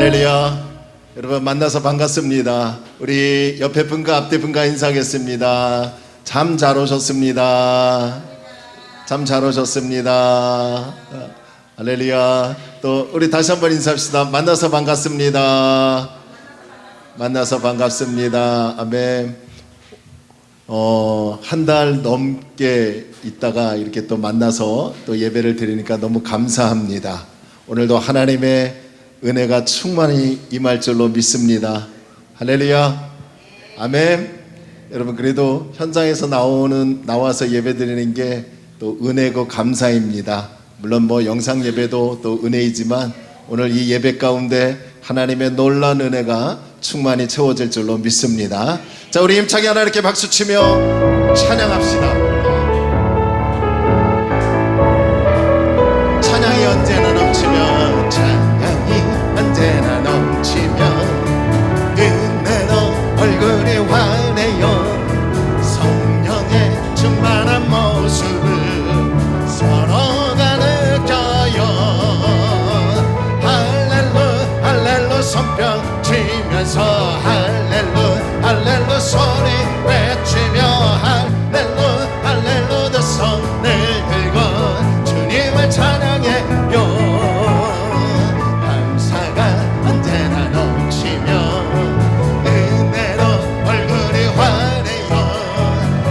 할렐루야. 여러분 만나서 반갑습니다. 우리 옆에 분과 앞에 분과 인사하겠습니다. 잠 잘 오셨습니다. 참 잘 오셨습니다. 할렐루야. 또 우리 다시 한번 인사합시다. 만나서 반갑습니다. 만나서 반갑습니다. 아멘. 한 달 넘게 있다가 이렇게 또 만나서 또 예배를 드리니까 너무 감사합니다. 오늘도 하나님의 은혜가 충만히 임할 줄로 믿습니다. 할렐루야. 아멘. 여러분 그래도 현장에서 나와서 예배 드리는 게 또 은혜고 감사입니다. 물론 뭐 영상 예배도 또 은혜이지만 오늘 이 예배 가운데 하나님의 놀라운 은혜가 충만히 채워질 줄로 믿습니다. 자, 우리 힘차게 하나님께 박수 치며 찬양합시다. 찬양이 언제나 넘치며 찬양이 언제나 넘치며 은혜로 얼굴이 환해요. 성령의 충만한 모습을 서로가 느껴요. 할렐루 할렐루 손뼉 치면서 할렐루 할렐루 소리 외치며 할렐루 할렐루 두 손을 들고 주님을 찬양해요. 감사가 언제나 넘치며 은혜로 얼굴이 환해요.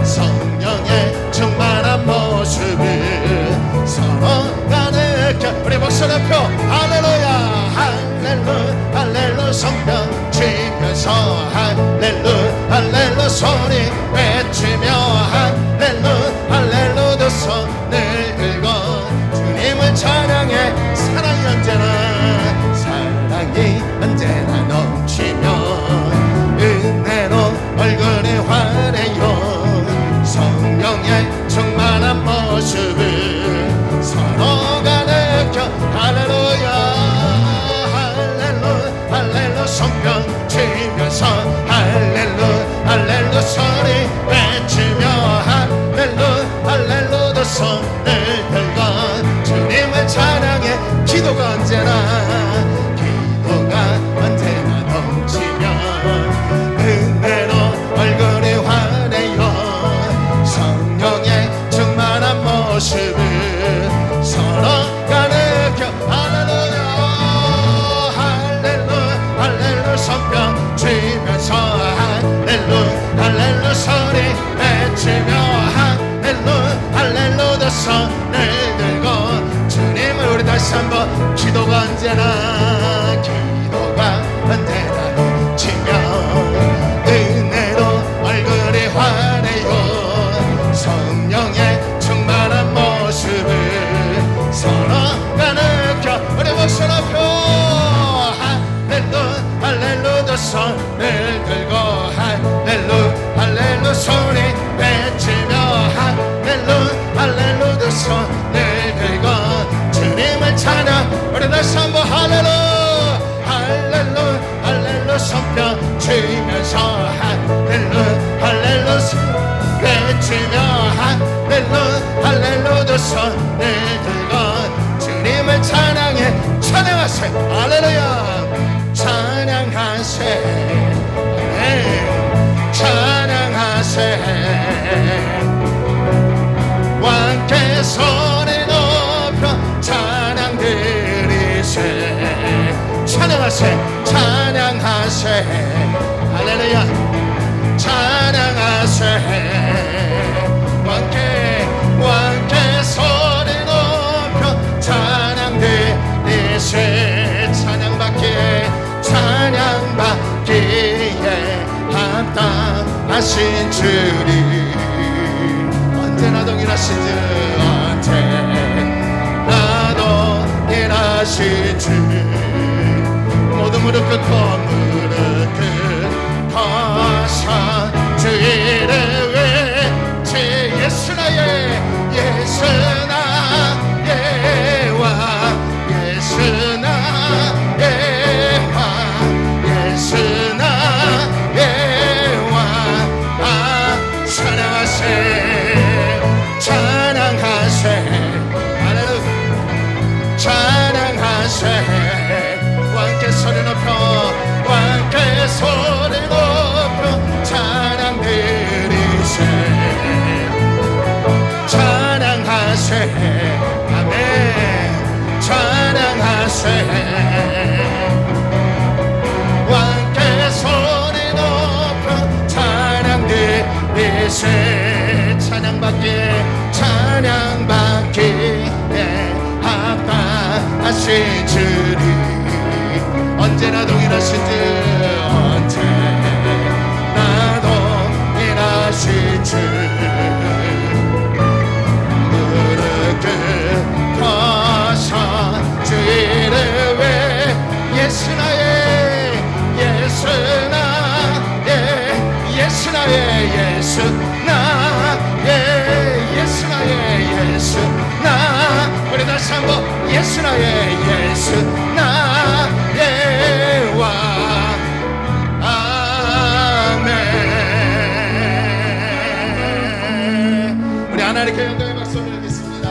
성령의 충만한 모습을 서로가 느껴. 우리 목소리 높여 할렐루야 할렐루 할렐루 성령 치면서 할렐루 할렐루 소리 외치며 할렐루 할렐루 두 손을 들고 주님을 찬양해. 사랑이 언제나 넘치며 은혜로 얼굴이 환해요. 성령의 충만한 모습을 서로가 느껴. 할렐루야 할렐루 할렐루 손뼉 치면서 할렐루 할렐루 소리 외치며 할렐루 할렐루 두 손을 들고 주님을 찬양해. 기도가 언제나 넘치며 은혜로 얼굴이 환해요. 성령의 충만한 모습을 서로가 느껴. 할렐루야 할렐루 할렐루 손뼉 치면서 할렐루 할렐루 소리 외치며 할렐루 할렐루 두 손을 들고 주님을. 우리 다시 한번. 기도가 언제나 넘치며 은혜로 얼굴이 환해요. 성령의 충만한 모습을 서로가 느껴. 우리 목소리 높여 할렐루 할렐루 두 손을 들고 할렐루 할렐루 소리 외치며 할렐루 할렐루 두 손을 들고 주님을 찬양. 우리 다시 한번 할렐루 할렐루 할렐루 손뼉 치면서 할렐루 할렐루 외치며 할렐루 할렐루 두 손을 들고 주님을 찬양해. 찬양하세. 할렐루야 찬양하세. 찬양하세. 왕께 소리 높여 찬양 드리세. 찬양하세. 찬양하세. 할렐루야 찬양하세. 왕께 소리 높여 찬양 드리세. 찬양받기에 합당하신 주님. 언제나 동일하신 주 언제나도 일하신 주. 모든 무릎 꿇고 무릎 꿇고서 주 이름 외치. 예수 나의 예수 나의 왕 예수 나의 왕 예수 나의 왕. 찬양하세. 찬양하세. 할렐루야 찬양하세. 왕께 소리 높여 아멘 찬양하세 왕께 손에 높여 찬양 드리세 찬양받기에 합당하신 주님 언제나 동일하신 주 언제나 동일하신 주 무릎 꿇어서 주 이름에 예수 나의 예수 나의 예수 나의 예수 나의 예수 나의 예수 나 우리 다시 한번 예수 나의 예수 나의 왕 아멘 우리 하나님께 영광의 박수 올리겠습니다.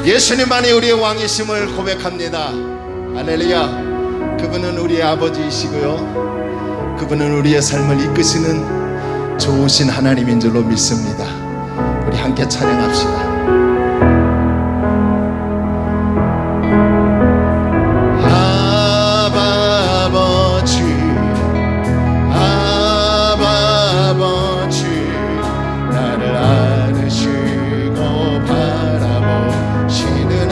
예수님만이 우리의 왕이심을 고백합니다. 할렐루야. 그분은 우리의 아버지이시고요 그분은 우리의 삶을 이끄시는 좋으신 하나님인 줄로 믿습니다. 우리 함께 찬양합시다. 아버지 나를 안으시고 바라보시는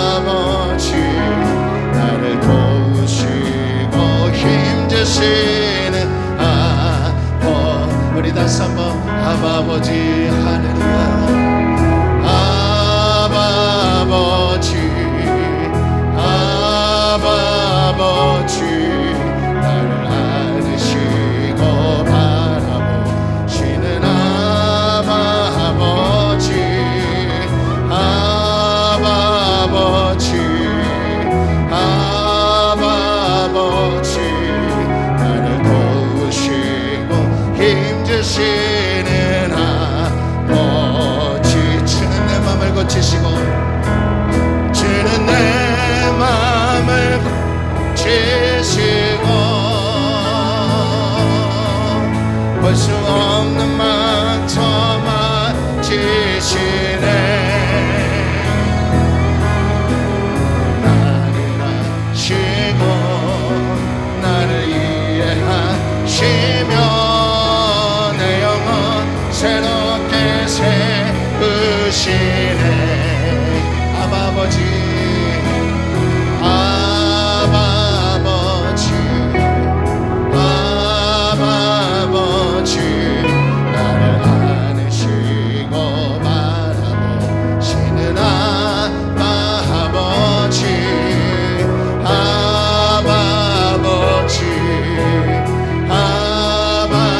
아버지 나를 도우시고 힘주시는 우리 다시 한번 아버지 할렐루야 아버지 나를 안으시고 바라보시는 아버지 나를 도우시고 힘주시는 아버지 주는 내 맘을 고치시고 주는 내 맘을 고치시고 볼 수 없는 망쳐 만지시네 나를 아시고 나를 이해하시며 내 영혼 새롭게 세우시네 아버지 나를 안으시고 바라보시는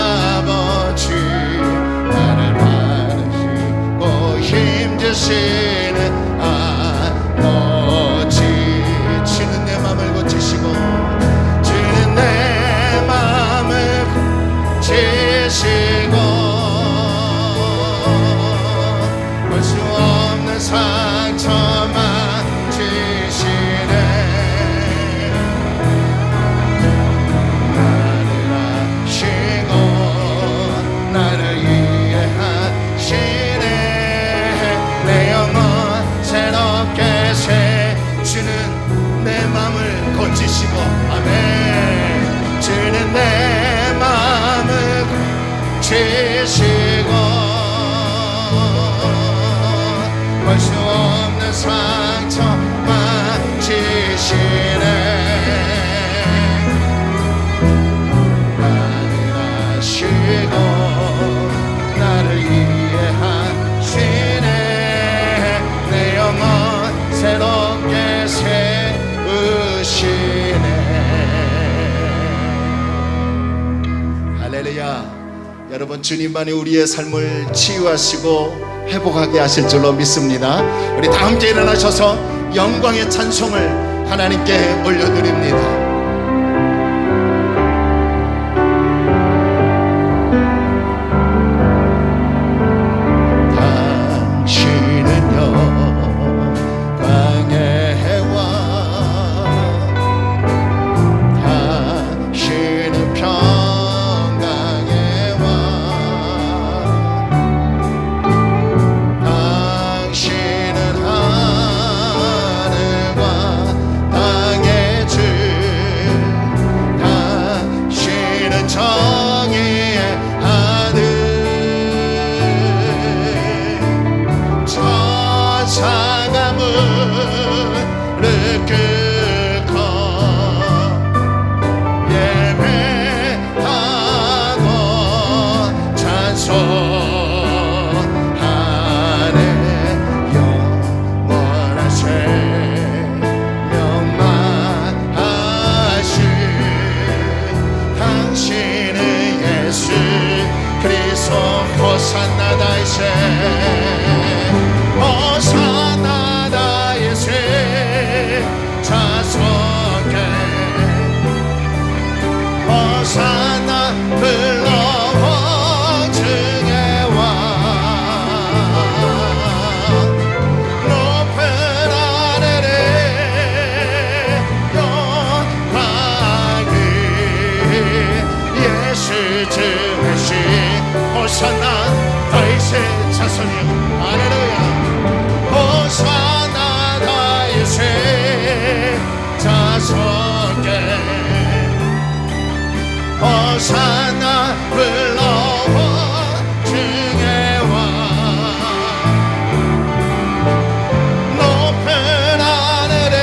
아버지 나를 안으시고 힘주시는 아버지 주는 내 맘을 고치시고 주는 내 맘을 고치시고 볼 수 없는 상처만 주시네 나를 아시고 나를 이해하시네 내 영혼 새롭게 세주는 내 맘을 고치시고 아멘 주는 내 맘을 고치시고 볼 수 없는 상처만 주시네 나를 아시고 나를 이해하시네 내 영혼 새롭게 세우시네 할렐루야. 여러분 주님만이 우리의 삶을 치유하시고 회복하게 하실 줄로 믿습니다. 우리 다 함께 일어나셔서 영광의 찬송을 하나님께 올려드립니다. 나가 무릎 꿇고 예배하고 찬송하네. 영원한 생명만하신 당신의 예수 그리스도 호산나 다이세 호산나 다이세 자손께 호산나 불러온 주의 왕 높은 하늘에 영광이 예수 주의시 호산나 다윗의 자손이여 할렐루야. 호산나 다윗의 자손께 호산나 불러온 주의 왕 높은 하늘에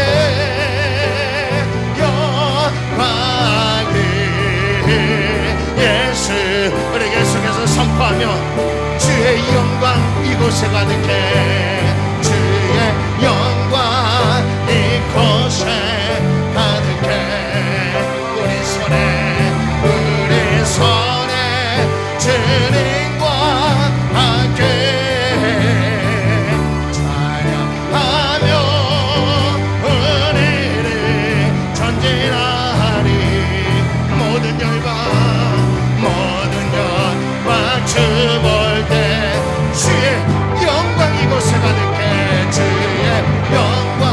영광이 예수 우리 계속해서 선포하며 주의 영광 이곳에 가득해 주의 영광 이곳에 가득해 우리 손에 주님과 함께 찬양하며 은혜를 전진하리. 모든 열방 주 볼 때 주의 영광 이곳에 가득해 주의 영광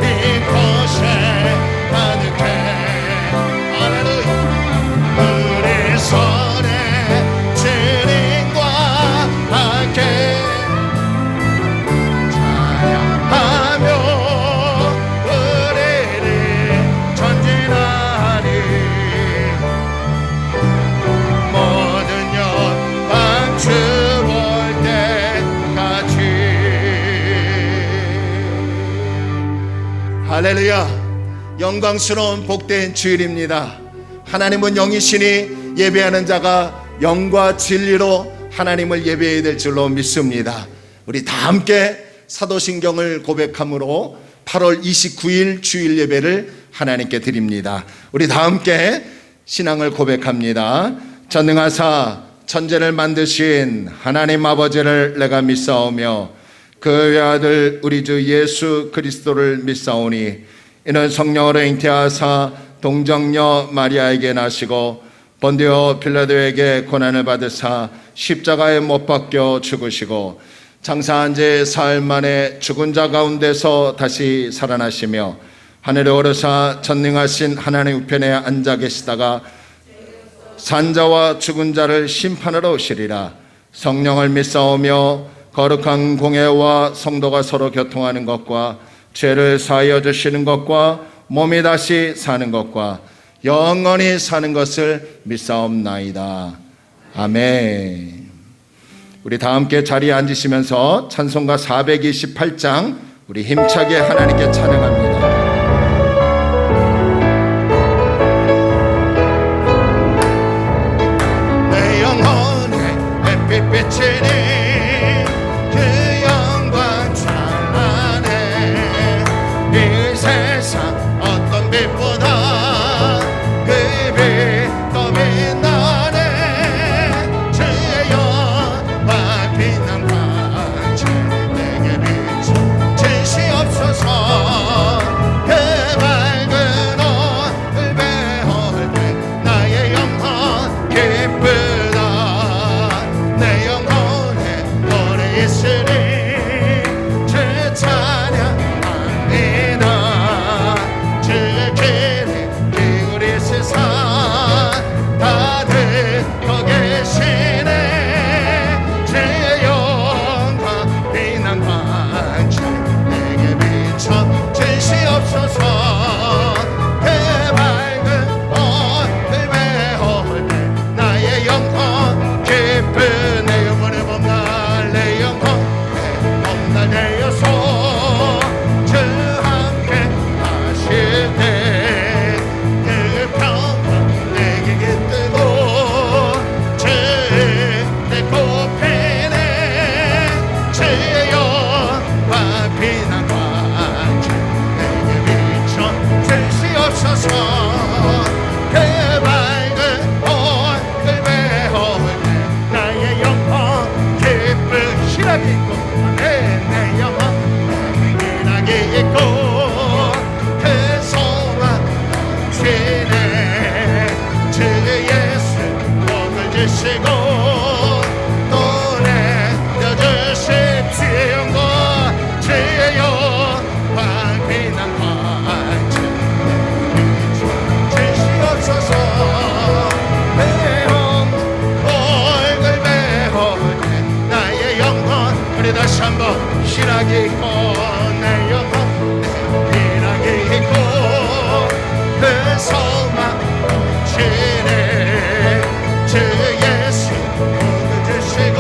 이곳에 가득해 할렐루야. 우리 손에 주님과 함께 찬양하며 은혜를 전진하리. 모든 영광 주 볼 때까지 할렐루야. 영광스러운 복된 주일입니다. 하나님은 영이시니 예배하는 자가 영과 진리로 하나님을 예배해야 될 줄로 믿습니다. 우리 다 함께 사도신경을 고백함으로 8월 29일 주일 예배를 하나님께 드립니다. 우리 다 함께 신앙을 고백합니다. 전능하사 천지를 만드신 하나님 아버지를 내가 믿사오며 그 외아들 우리 주 예수 그리스도를 믿사오니 이는 성령으로 잉태하사 동정녀 마리아에게 나시고 본디오 빌라도에게 고난을 받으사 십자가에 못 박혀 죽으시고 장사한 지 사흘 만에 죽은 자 가운데서 다시 살아나시며 하늘에 오르사 전능하신 하나님 우편에 앉아 계시다가 산자와 죽은 자를 심판하러 오시리라. 성령을 믿사오며 거룩한 공회와 성도가 서로 교통하는 것과 죄를 사하여 주시는 것과 몸이 다시 사는 것과 영원히 사는 것을 믿사옵나이다. 아멘. 우리 다 함께 자리에 앉으시면서 찬송가 428장 우리 힘차게 하나님께 찬양합니다. 내 영혼에 햇빛 비치니 그 영광 찬란해. 이 세상 어떤 빛보다 그 빛 더 빛나네. 주의 영광 빛난 광채 내게 비춰 주시옵소서. 그 밝은 옷을 배울 때 나의 영혼 기쁘다. 내 영혼에 오래 있으니 주 찬양합니다. 빛난 광채 내게 비춰 주시옵소서. 그 밝은 얼굴 배우네 나의 영혼 기쁜 희락이 있고 내 영혼 희락이 있고 그 소망 주네 주 예수 복을 주시고 다시 한번 희락이 있고 내 영혼 희락이 있고 그 소망 주네 주 예수 복을 주시고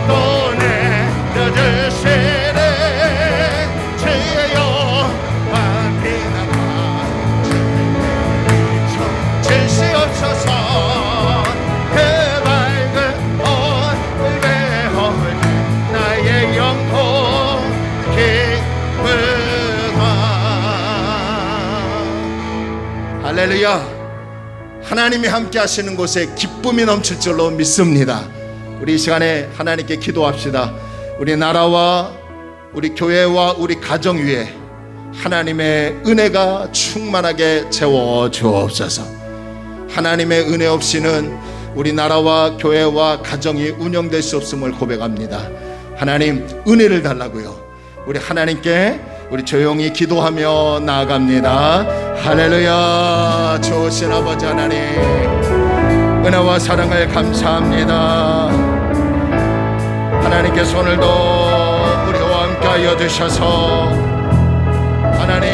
또 내려주시네 주의 영광 빛나가 주시옵소서. 할렐루야. 하나님이 함께 하시는 곳에 기쁨이 넘칠 줄로 믿습니다. 우리 이 시간에 하나님께 기도합시다. 우리 나라와 우리 교회와 우리 가정 위에 하나님의 은혜가 충만하게 채워 주옵소서. 하나님의 은혜 없이는 우리 나라와 교회와 가정이 운영될 수 없음을 고백합니다. 하나님 은혜를 달라고요. 우리 하나님께 우리 조용히 기도하며 나아갑니다. 할렐루야. 좋으신 아버지 하나님 은혜와 사랑을 감사합니다. 하나님께서 오늘도 우리와 함께하여 주셔서 하나님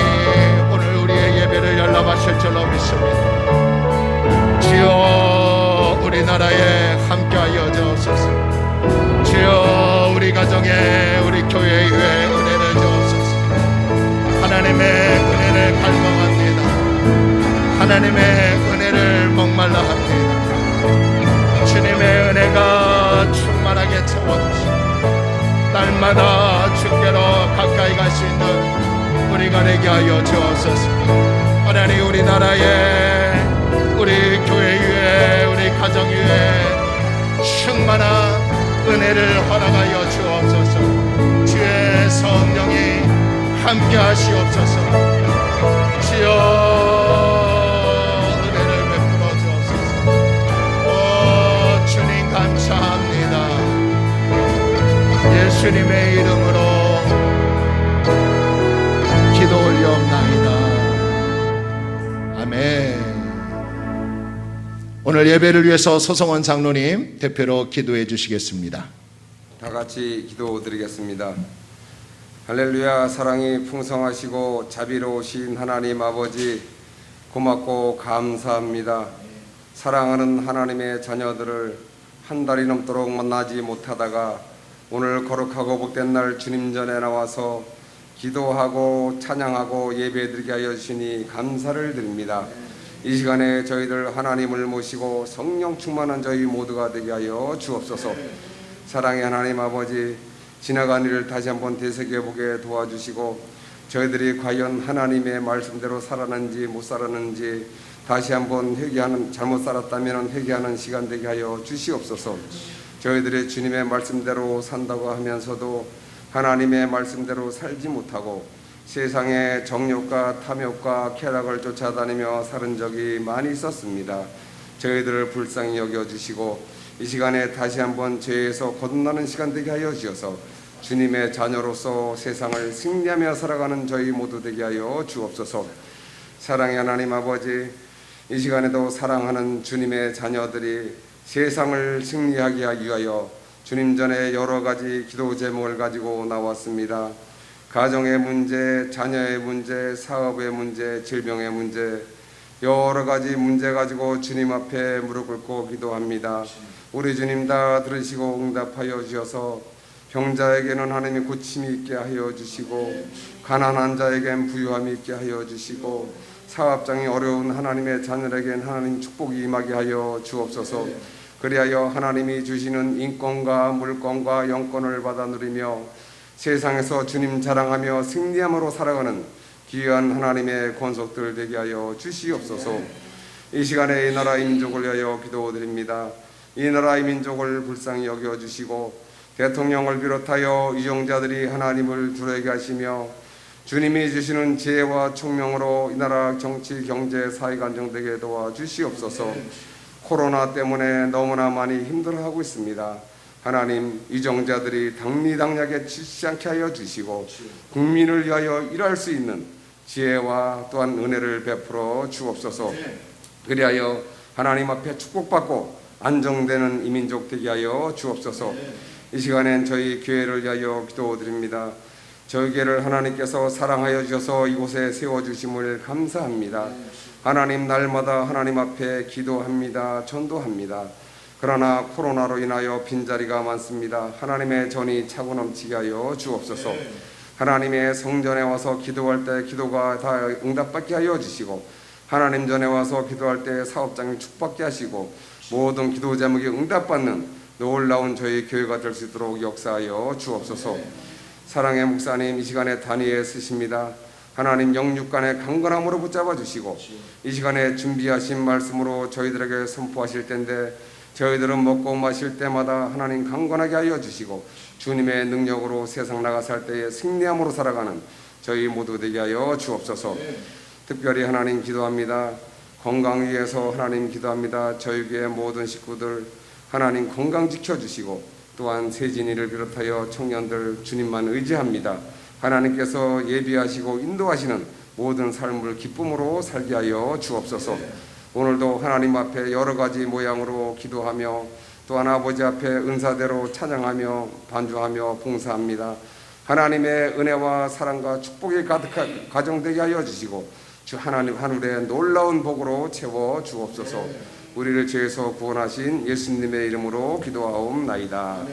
오늘 우리의 예배를 연락하실 줄로 믿습니다. 주여 우리나라에 함께하여 주옵소서. 주여 우리 가정에 우리 교회에 은혜를 주옵소서. 하나님의 은혜를 갈망합니다. 하나님의 은혜를 목말라 합니다. 주님의 은혜가 충만하게 채워주시고 날마다 주께로 가까이 갈 수 있는 우리가 되게 하여 주옵소서. 하나님 우리나라에 우리 교회 위에 우리 가정 위에 충만한 은혜를 허락하여 주옵소서. 주의 성령이 함께 하시옵소서. 주여 은혜를 베풀어 주옵소서. 오 주님 감사합니다. 예수님의 이름으로 기도 올려옵나이다. 아멘. 오늘 예배를 위해서 소성원 장로님 대표로 기도해 주시겠습니다. 다 같이 기도드리겠습니다. 할렐루야. 사랑이 풍성하시고 자비로우신 하나님 아버지 고맙고 감사합니다. 사랑하는 하나님의 자녀들을 한 달이 넘도록 만나지 못하다가 오늘 거룩하고 복된 날 주님 전에 나와서 기도하고 찬양하고 예배드리게 하여 주시니 감사를 드립니다. 이 시간에 저희들 하나님을 모시고 성령 충만한 저희 모두가 되게 하여 주옵소서. 사랑의 하나님 아버지 지나간 일을 다시 한번 되새겨보게 도와주시고 저희들이 과연 하나님의 말씀대로 살았는지 못 살았는지 다시 한번 회개하는, 잘못 살았다면 회개하는 시간 되게 하여 주시옵소서. 저희들이 주님의 말씀대로 산다고 하면서도 하나님의 말씀대로 살지 못하고 세상의 정욕과 탐욕과 쾌락을 쫓아다니며 사는 적이 많이 있었습니다. 저희들을 불쌍히 여겨주시고 이 시간에 다시 한번 죄에서 거듭나는 시간 되게 하여 주셔서 주님의 자녀로서 세상을 승리하며 살아가는 저희 모두 되게 하여 주옵소서. 사랑의 하나님 아버지 이 시간에도 사랑하는 주님의 자녀들이 세상을 승리하게 위하여 주님 전에 여러 가지 기도 제목을 가지고 나왔습니다. 가정의 문제, 자녀의 문제, 사업의 문제, 질병의 문제, 여러 가지 문제 가지고 주님 앞에 무릎 꿇고 기도합니다. 우리 주님 다 들으시고 응답하여 주셔서 병자에게는 하나님이 고침이 있게 하여 주시고 가난한 자에겐 부유함이 있게 하여 주시고 사업장이 어려운 하나님의 자녀에겐 하나님 축복이 임하게 하여 주옵소서. 그리하여 하나님이 주시는 인권과 물권과 영권을 받아 누리며 세상에서 주님 자랑하며 승리함으로 살아가는 귀한 하나님의 권속들 되게 하여 주시옵소서. 이 시간에 이 나라의 민족을 위하여 기도드립니다. 이 나라의 민족을 불쌍히 여겨주시고 대통령을 비롯하여 유정자들이 하나님을 두려게 하시며 주님이 주시는 지혜와 총명으로 이 나라 정치, 경제, 사회가 안정되게 도와주시옵소서. 코로나 때문에 너무나 많이 힘들어하고 있습니다. 하나님, 유정자들이 당리당략에 지치지 않게 하여 주시고 국민을 위하여 일할 수 있는 지혜와 또한 은혜를 베풀어 주옵소서. 그리하여 하나님 앞에 축복받고 안정되는 이 민족 되게 하여 주옵소서. 이 시간엔 저희 교회를 위하여 기도드립니다. 저희 교회를 하나님께서 사랑하여 주셔서 이곳에 세워주심을 감사합니다. 하나님, 날마다 하나님 앞에 기도합니다. 전도합니다. 그러나 코로나로 인하여 빈자리가 많습니다. 하나님의 전이 차고 넘치게 하여 주옵소서. 하나님의 성전에 와서 기도할 때 기도가 다 응답받게 하여 주시고 하나님 전에 와서 기도할 때 사업장이 축복받게 하시고 모든 기도 제목이 응답받는 놀라운 저희 교회가 될 수 있도록 역사하여 주옵소서. 사랑의 목사님, 이 시간에 단위에 쓰십니다. 하나님, 영육간의 강건함으로 붙잡아 주시고 이 시간에 준비하신 말씀으로 저희들에게 선포하실 텐데 저희들은 먹고 마실 때마다 하나님 강건하게 하여 주시고 주님의 능력으로 세상 나가 살 때에 승리함으로 살아가는 저희 모두 되게 하여 주옵소서. 특별히 하나님 기도합니다. 건강 위해서 하나님 기도합니다. 저희 교회 모든 식구들 하나님 건강 지켜주시고 또한 세진이를 비롯하여 청년들 주님만 의지합니다. 하나님께서 예비하시고 인도하시는 모든 삶을 기쁨으로 살게 하여 주옵소서. 오늘도 하나님 앞에 여러 가지 모양으로 기도하며 또한 아버지 앞에 은사대로 찬양하며 반주하며 봉사합니다. 하나님의 은혜와 사랑과 축복이 가득한 가정되게 하여 주시고 주 하나님 하늘의 놀라운 복으로 채워 주옵소서. 우리를 죄에서 구원하신 예수님의 이름으로 기도하옵나이다.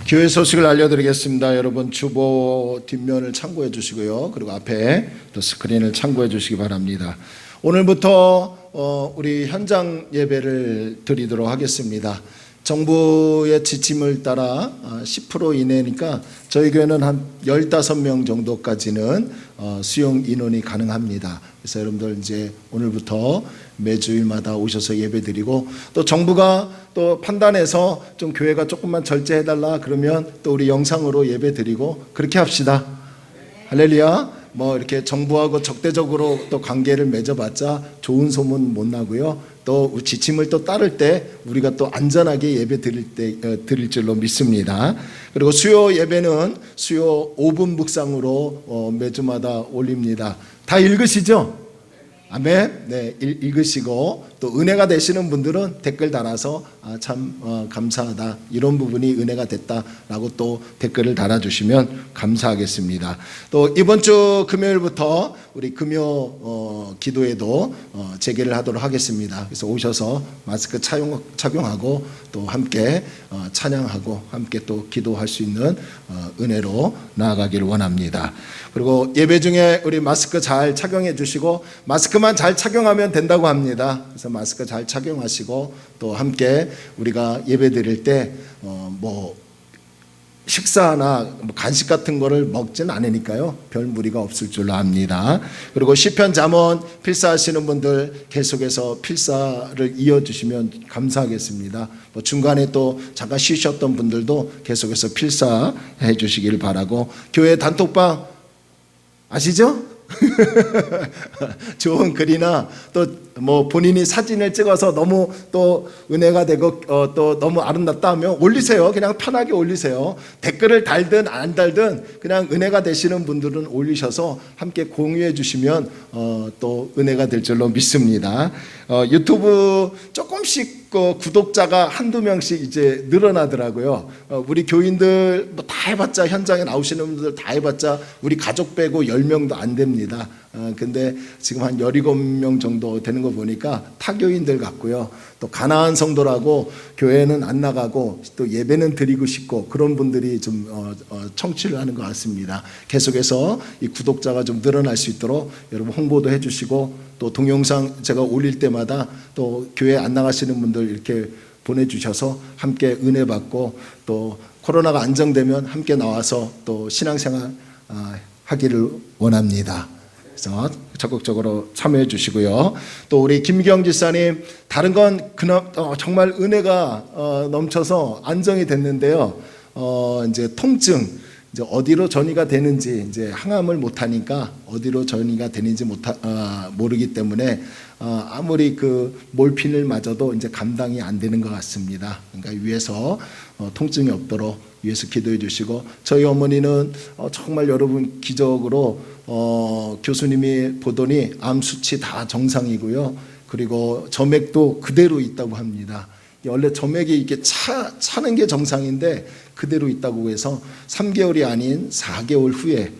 교회 소식을 알려드리겠습니다. 여러분 주보 뒷면을 참고해 주시고요. 그리고 앞에 또 스크린을 참고해 주시기 바랍니다. 오늘부터 우리 현장 예배를 드리도록 하겠습니다. 정부의 지침을 따라 10% 이내니까 저희 교회는 한 15명 정도까지는 수용 인원이 가능합니다. 그래서 여러분들 이제 오늘부터 매주일마다 오셔서 예배드리고 또 정부가 또 판단해서 좀 교회가 조금만 절제해달라 그러면 또 우리 영상으로 예배드리고 그렇게 합시다. 할렐루야. 뭐 이렇게 정부하고 적대적으로 또 관계를 맺어봤자 좋은 소문 못 나고요. 또 지침을 또 따를 때 우리가 또 안전하게 예배 드릴 줄로 믿습니다. 그리고 수요 예배는 수요 5분 묵상으로 매주마다 올립니다. 다 읽으시죠? 아멘. 네, 읽으시고 또 은혜가 되시는 분들은 댓글 달아서 참 감사하다, 이런 부분이 은혜가 됐다라고 또 댓글을 달아주시면 감사하겠습니다. 또 이번 주 금요일부터 우리 금요 기도회도 재개를 하도록 하겠습니다. 그래서 오셔서 마스크 착용하고 또 함께 찬양하고 함께 또 기도할 수 있는 은혜로 나아가기를 원합니다. 그리고 예배 중에 우리 마스크 잘 착용해 주시고 마스크만 잘 착용하면 된다고 합니다. 그래서 마스크 잘 착용하시고 또 함께 우리가 예배 드릴 때 뭐 식사나 간식 같은 거를 먹진 않으니까요, 별 무리가 없을 줄로 압니다. 그리고 시편 잠언 필사하시는 분들 계속해서 필사를 이어주시면 감사하겠습니다. 뭐 중간에 또 잠깐 쉬셨던 분들도 계속해서 필사해 주시길 바라고, 교회 단톡방 아시죠? 좋은 글이나 또 뭐 본인이 사진을 찍어서 너무 또 은혜가 되고 또 너무 아름답다 하면 올리세요. 그냥 편하게 올리세요. 댓글을 달든 안 달든 그냥 은혜가 되시는 분들은 올리셔서 함께 공유해 주시면 또 은혜가 될 줄로 믿습니다. 유튜브 조금씩 구독자가 한두 명씩 이제 늘어나더라고요. 우리 교인들 뭐 다 해봤자, 현장에 나오시는 분들 다 해봤자 우리 가족 빼고 10명도 안 됩니다. 근데 지금 한 17명 정도 되는 거 보니까 타교인들 같고요. 또 가나안 성도라고 교회는 안 나가고 또 예배는 드리고 싶고 그런 분들이 좀 청취를 하는 것 같습니다. 계속해서 이 구독자가 좀 늘어날 수 있도록 여러분 홍보도 해주시고 또 동영상 제가 올릴 때마다 또 교회 안 나가시는 분들 이렇게 보내주셔서 함께 은혜 받고 또 코로나가 안정되면 함께 나와서 또 신앙생활 하기를 원합니다. 그래서 적극적으로 참여해 주시고요. 또 우리 김경 지사님, 다른 건 정말 은혜가 넘쳐서 안정이 됐는데요. 이제 통증, 이제 어디로 전이가 되는지 이제 항암을 못 하니까 어디로 전이가 되는지 모르기 때문에 아무리 그 몰핀을 맞아도 이제 감당이 안 되는 것 같습니다. 그러니까 위에서 통증이 없도록 위에서 기도해 주시고, 저희 어머니는 정말 여러분 기적으로 교수님이 보더니 암 수치 다 정상이고요. 그리고 점액도 그대로 있다고 합니다. 원래 점액이 이렇게 차는 게 정상인데 그대로 있다고 해서 3개월이 아닌 4개월 후에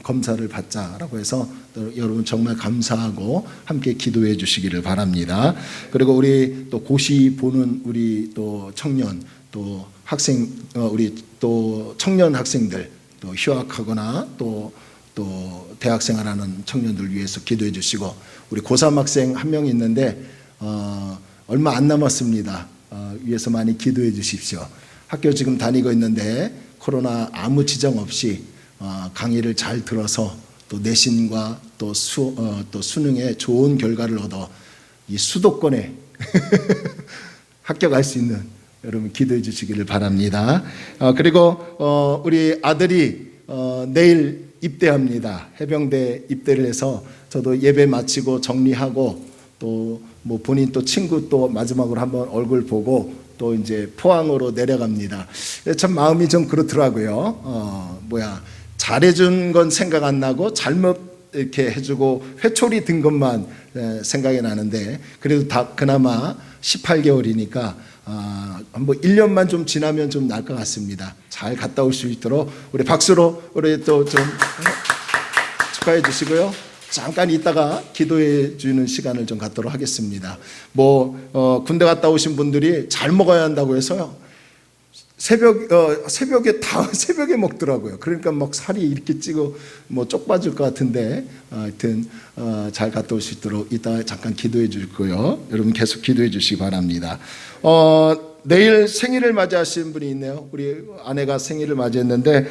검사를 받자라고 해서 여러분 정말 감사하고 함께 기도해 주시기를 바랍니다. 그리고 우리 또 고시 보는 우리 또 청년 또 학생 우리 또 청년 학생들 또 휴학하거나 또 대학생활하는 청년들 위해서 기도해 주시고, 우리 고3 학생 한 명 있는데 얼마 안 남았습니다. 위해서 많이 기도해 주십시오. 학교 지금 다니고 있는데 코로나 아무 지장 없이 강의를 잘 들어서 또 내신과 또 수능에 좋은 결과를 얻어 이 수도권에 합격할 수 있는 여러분 기도해 주시기를 바랍니다. 그리고 우리 아들이 내일 입대합니다. 해병대 입대를 해서 저도 예배 마치고 정리하고 또 뭐 본인 또 친구 또 마지막으로 한번 얼굴 보고 또 이제 포항으로 내려갑니다. 참 마음이 좀 그렇더라고요. 잘해준 건 생각 안 나고 잘못 이렇게 해주고 회초리 든 것만 생각이 나는데, 그래도 다 그나마 18개월이니까 한번 1년만 좀 지나면 좀 날 것 같습니다. 잘 갔다 올 수 있도록 우리 박수로 우리 또 좀 축하해 주시고요. 잠깐 있다가 기도해 주는 시간을 좀 갖도록 하겠습니다. 군대 갔다 오신 분들이 잘 먹어야 한다고 해서요. 새벽에 먹더라고요. 그러니까 막 살이 이렇게 찌고 쪽 빠질 것 같은데, 하여튼 잘 갔다 올 수 있도록 이따 잠깐 기도해 줄 거요. 여러분 계속 기도해 주시기 바랍니다. 내일 생일을 맞이하시는 분이 있네요. 우리 아내가 생일을 맞이했는데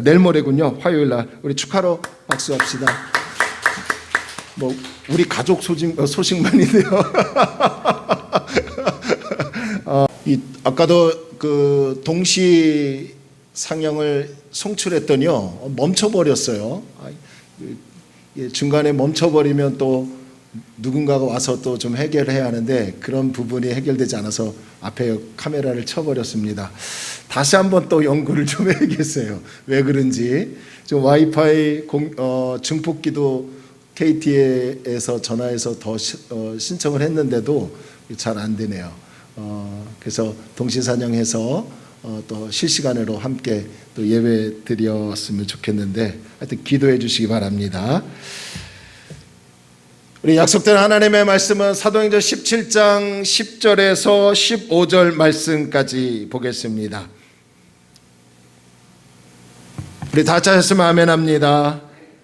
내일 모레군요. 화요일 날 우리 축하로 박수합시다. 우리 가족 소식만이네요. 아까도 그 동시 상영을 송출했더니요 멈춰버렸어요. 중간에 멈춰버리면 또 누군가가 와서 또 좀 해결해야 하는데 그런 부분이 해결되지 않아서 앞에 카메라를 쳐버렸습니다. 다시 한번 또 연구를 좀 해야겠어요. 왜 그런지. 지금 와이파이 증폭기도 KT에서 전화해서 더 신청을 했는데도 잘 안 되네요. 그래서 동시산영해서 또 실시간으로 함께 또 예배 드렸으면 좋겠는데, 하여튼 기도해 주시기 바랍니다. 우리 약속된 하나님의 말씀은 사도행전 17장 10절에서 15절 말씀까지 보겠습니다. 우리 다 찾았으면 아멘 합니다.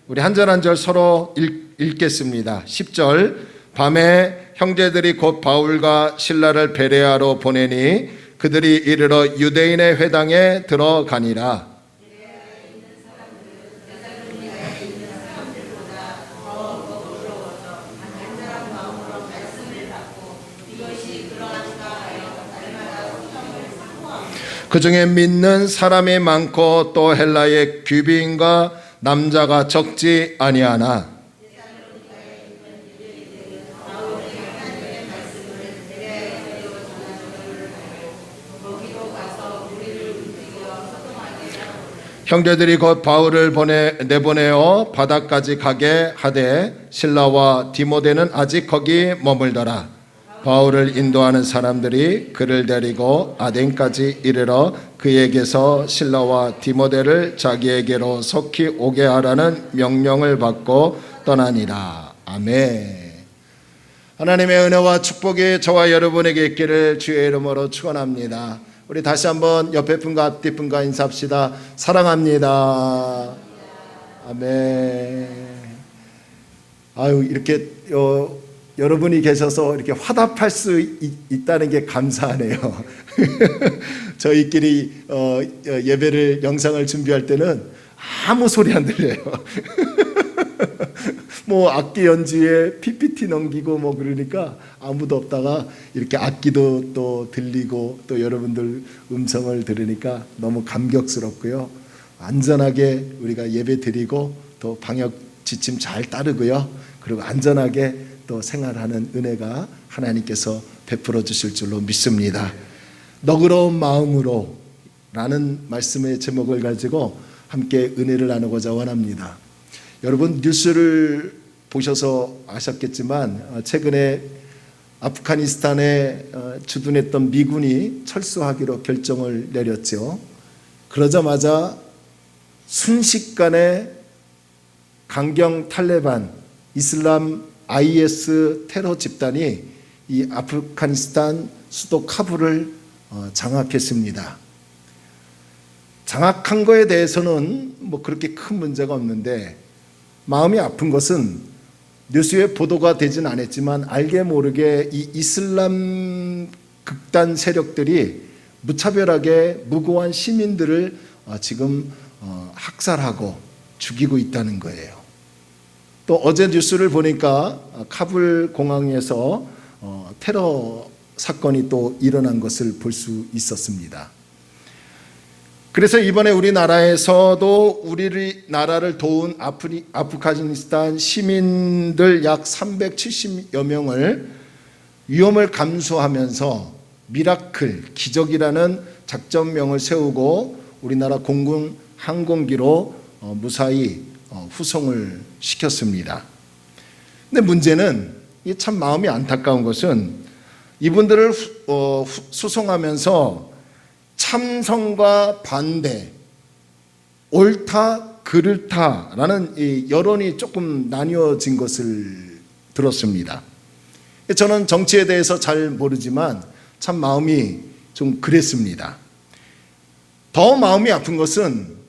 우리 한 절 한 절 서로 읽겠습니다. 10절. 밤에 형제들이 곧 바울과 실라를 베레아로 보내니 그들이 이르러 유대인의 회당에 들어가니라. 그 중에 믿는 사람이 많고 또 헬라의 귀비인과 남자가 적지 아니하나 형제들이 곧 바울을 내보내어 바다까지 가게 하되 실라와 디모데는 아직 거기 머물더라. 바울을 인도하는 사람들이 그를 데리고 아덴까지 이르러 그에게서 실라와 디모데를 자기에게로 속히 오게 하라는 명령을 받고 떠나니라. 아멘. 하나님의 은혜와 축복이 저와 여러분에게 있기를 주의 이름으로 축원합니다. 우리 다시 한번 옆에 분과 앞뒤 분과 인사합시다. 사랑합니다. 아멘. 아유, 이렇게 여러분이 계셔서 이렇게 화답할 수 있다는 게 감사하네요. 저희끼리 예배를 영상을 준비할 때는 아무 소리 안 들려요. 뭐 악기 연주에 PPT 넘기고 뭐 그러니까 아무도 없다가 이렇게 악기도 또 들리고 또 여러분들 음성을 들으니까 너무 감격스럽고요. 안전하게 우리가 예배 드리고 또 방역 지침 잘 따르고요. 그리고 안전하게 또 생활하는 은혜가 하나님께서 베풀어 주실 줄로 믿습니다. 너그러운 마음으로 라는 말씀의 제목을 가지고 함께 은혜를 나누고자 원합니다. 여러분 뉴스를 보셔서 아셨겠지만 최근에 아프가니스탄에 주둔했던 미군이 철수하기로 결정을 내렸죠. 그러자마자 순식간에 강경 탈레반 이슬람 IS 테러 집단이 이 아프가니스탄 수도 카불을 장악했습니다. 장악한 거에 대해서는 뭐 그렇게 큰 문제가 없는데 마음이 아픈 것은 뉴스에 보도가 되진 않았지만 알게 모르게 이 이슬람 극단 세력들이 무차별하게 무고한 시민들을 지금 학살하고 죽이고 있다는 거예요. 또 어제 뉴스를 보니까 카불 공항에서 테러 사건이 또 일어난 것을 볼 수 있었습니다. 그래서 이번에 우리나라에서도 우리나라를 도운 아프가니스탄 시민들 약 370여 명을 위험을 감수하면서 미라클, 기적이라는 작전명을 세우고 우리나라 공군 항공기로 무사히 후송을 시켰습니다. 근데 문제는 참 마음이 안타까운 것은 이분들을 수송하면서 참성과 반대, 옳다, 그르다라는 이 여론이 조금 나뉘어진 것을 들었습니다. 저는 정치에 대해서 잘 모르지만 참 마음이 좀 그랬습니다. 더 마음이 아픈 것은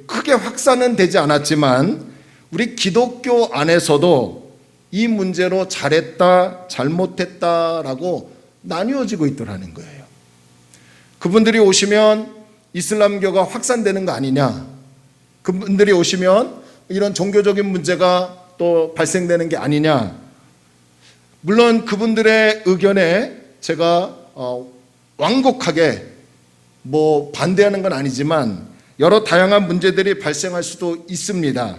크게 확산은 되지 않았지만 우리 기독교 안에서도 이 문제로 잘했다, 잘못했다라고 나뉘어지고 있더라는 거예요. 그분들이 오시면 이슬람교가 확산되는 거 아니냐, 그분들이 오시면 이런 종교적인 문제가 또 발생되는 게 아니냐. 물론 그분들의 의견에 제가 완곡하게 뭐 반대하는 건 아니지만 여러 다양한 문제들이 발생할 수도 있습니다.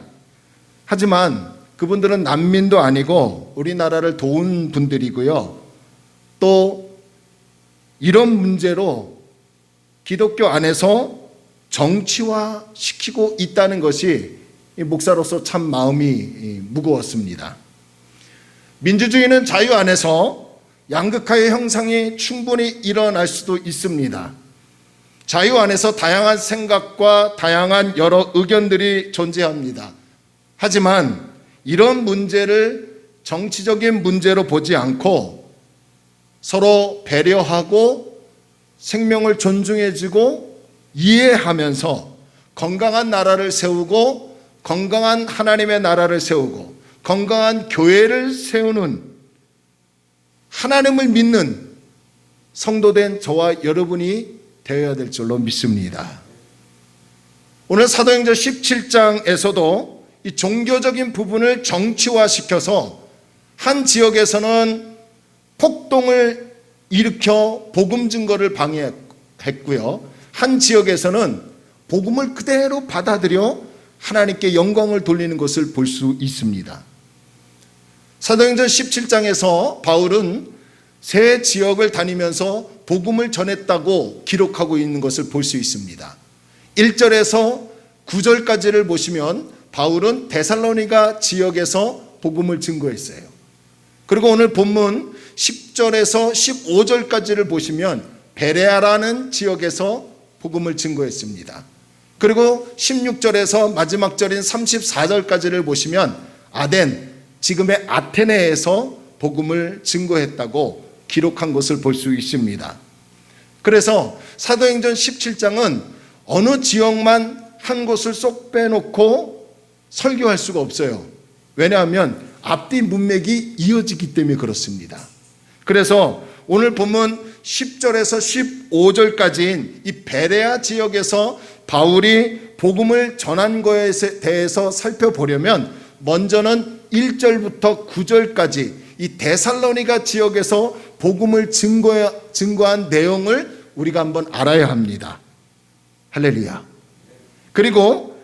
하지만 그분들은 난민도 아니고 우리나라를 도운 분들이고요. 또 이런 문제로 기독교 안에서 정치화시키고 있다는 것이 목사로서 참 마음이 무거웠습니다. 민주주의는 자유 안에서 양극화의 형상이 충분히 일어날 수도 있습니다. 자유 안에서 다양한 생각과 다양한 여러 의견들이 존재합니다. 하지만 이런 문제를 정치적인 문제로 보지 않고 서로 배려하고 생명을 존중해주고 이해하면서 건강한 나라를 세우고 건강한 하나님의 나라를 세우고 건강한 교회를 세우는 하나님을 믿는 성도된 저와 여러분이 되어야 될 줄로 믿습니다. 오늘 사도행전 17장에서도 이 종교적인 부분을 정치화시켜서 한 지역에서는 폭동을 일으켜 복음 증거를 방해했고요. 한 지역에서는 복음을 그대로 받아들여 하나님께 영광을 돌리는 것을 볼 수 있습니다. 사도행전 17장에서 바울은 세 지역을 다니면서 복음을 전했다고 기록하고 있는 것을 볼 수 있습니다. 1절에서 9절까지를 보시면 바울은 데살로니가 지역에서 복음을 증거했어요. 그리고 오늘 본문 10절에서 15절까지를 보시면 베레아라는 지역에서 복음을 증거했습니다. 그리고 16절에서 마지막 절인 34절까지를 보시면 아덴, 지금의 아테네에서 복음을 증거했다고 기록한 것을 볼 수 있습니다. 그래서 사도행전 17장은 어느 지역만 한 곳을 쏙 빼놓고 설교할 수가 없어요. 왜냐하면 앞뒤 문맥이 이어지기 때문에 그렇습니다. 그래서 오늘 본문 10절에서 15절까지인 이 베레아 지역에서 바울이 복음을 전한 것에 대해서 살펴보려면 먼저는 1절부터 9절까지 이 데살로니가 지역에서 복음을 증거한 내용을 우리가 한번 알아야 합니다. 할렐루야. 그리고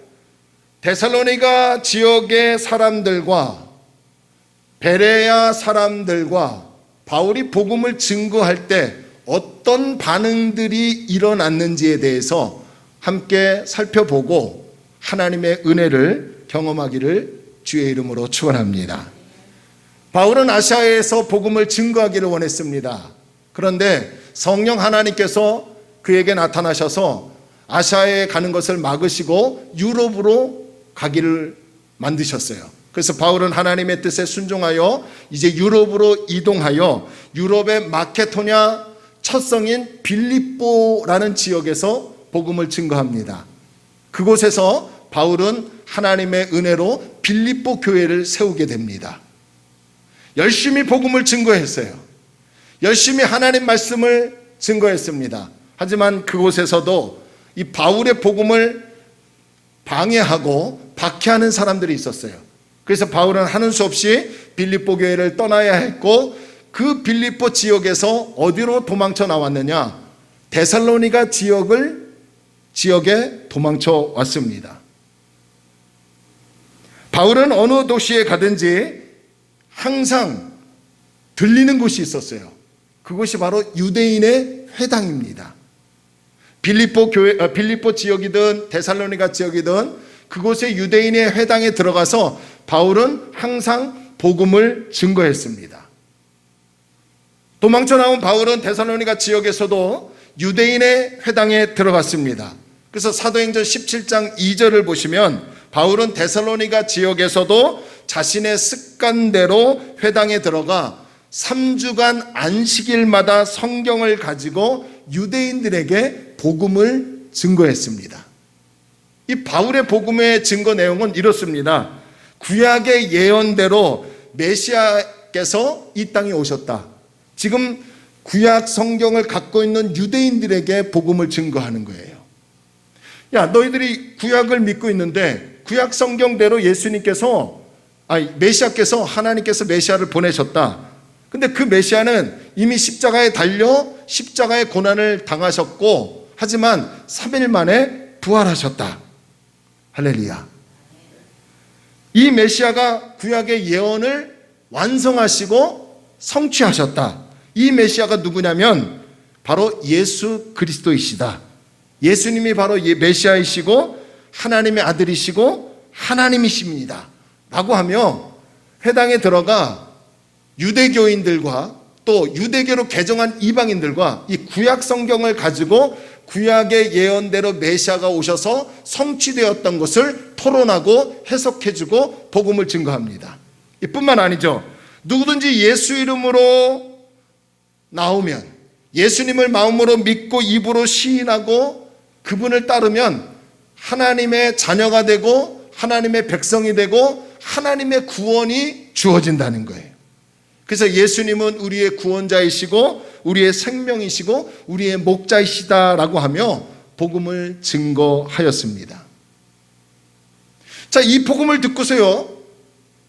데살로니가 지역의 사람들과 베레아 사람들과 바울이 복음을 증거할 때 어떤 반응들이 일어났는지에 대해서 함께 살펴보고 하나님의 은혜를 경험하기를 주의 이름으로 축원합니다. 바울은 아시아에서 복음을 증거하기를 원했습니다. 그런데 성령 하나님께서 그에게 나타나셔서 아시아에 가는 것을 막으시고 유럽으로 가기를 만드셨어요. 그래서 바울은 하나님의 뜻에 순종하여 이제 유럽으로 이동하여 유럽의 마케도냐 첫 성인 빌립보라는 지역에서 복음을 증거합니다. 그곳에서 바울은 하나님의 은혜로 빌립보 교회를 세우게 됩니다. 열심히 복음을 증거했어요. 열심히 하나님 말씀을 증거했습니다. 하지만 그곳에서도 이 바울의 복음을 방해하고 박해하는 사람들이 있었어요. 그래서 바울은 하는 수 없이 빌립보 교회를 떠나야 했고 그 빌립보 지역에서 어디로 도망쳐 나왔느냐? 데살로니가 지역에 도망쳐 왔습니다. 바울은 어느 도시에 가든지 항상 들리는 곳이 있었어요. 그곳이 바로 유대인의 회당입니다. 빌립보 지역이든 데살로니가 지역이든 그곳의 유대인의 회당에 들어가서 바울은 항상 복음을 증거했습니다. 도망쳐 나온 바울은 데살로니가 지역에서도 유대인의 회당에 들어갔습니다. 그래서 사도행전 17장 2절을 보시면 바울은 데살로니가 지역에서도 자신의 습관대로 회당에 들어가 3주간 안식일마다 성경을 가지고 유대인들에게 복음을 증거했습니다. 이 바울의 복음의 증거 내용은 이렇습니다. 구약의 예언대로 메시아께서 이 땅에 오셨다. 지금 구약 성경을 갖고 있는 유대인들에게 복음을 증거하는 거예요. 야, 너희들이 구약을 믿고 있는데 구약 성경대로 메시아께서 하나님께서 메시아를 보내셨다. 근데 그 메시아는 이미 십자가에 달려 십자가의 고난을 당하셨고 하지만 3일 만에 부활하셨다. 할렐루야. 이 메시아가 구약의 예언을 완성하시고 성취하셨다. 이 메시아가 누구냐면 바로 예수 그리스도이시다. 예수님이 바로 메시아이시고 하나님의 아들이시고 하나님이십니다. 라고 하며 회당에 들어가 유대교인들과 또 유대교로 개정한 이방인들과 이 구약 성경을 가지고 구약의 예언대로 메시아가 오셔서 성취되었던 것을 토론하고 해석해주고 복음을 증거합니다. 이뿐만 아니죠. 누구든지 예수 이름으로 나오면 예수님을 마음으로 믿고 입으로 시인하고 그분을 따르면 하나님의 자녀가 되고 하나님의 백성이 되고 하나님의 구원이 주어진다는 거예요. 그래서 예수님은 우리의 구원자이시고 우리의 생명이시고 우리의 목자이시다라고 하며 복음을 증거하였습니다. 자, 이 복음을 듣고서요,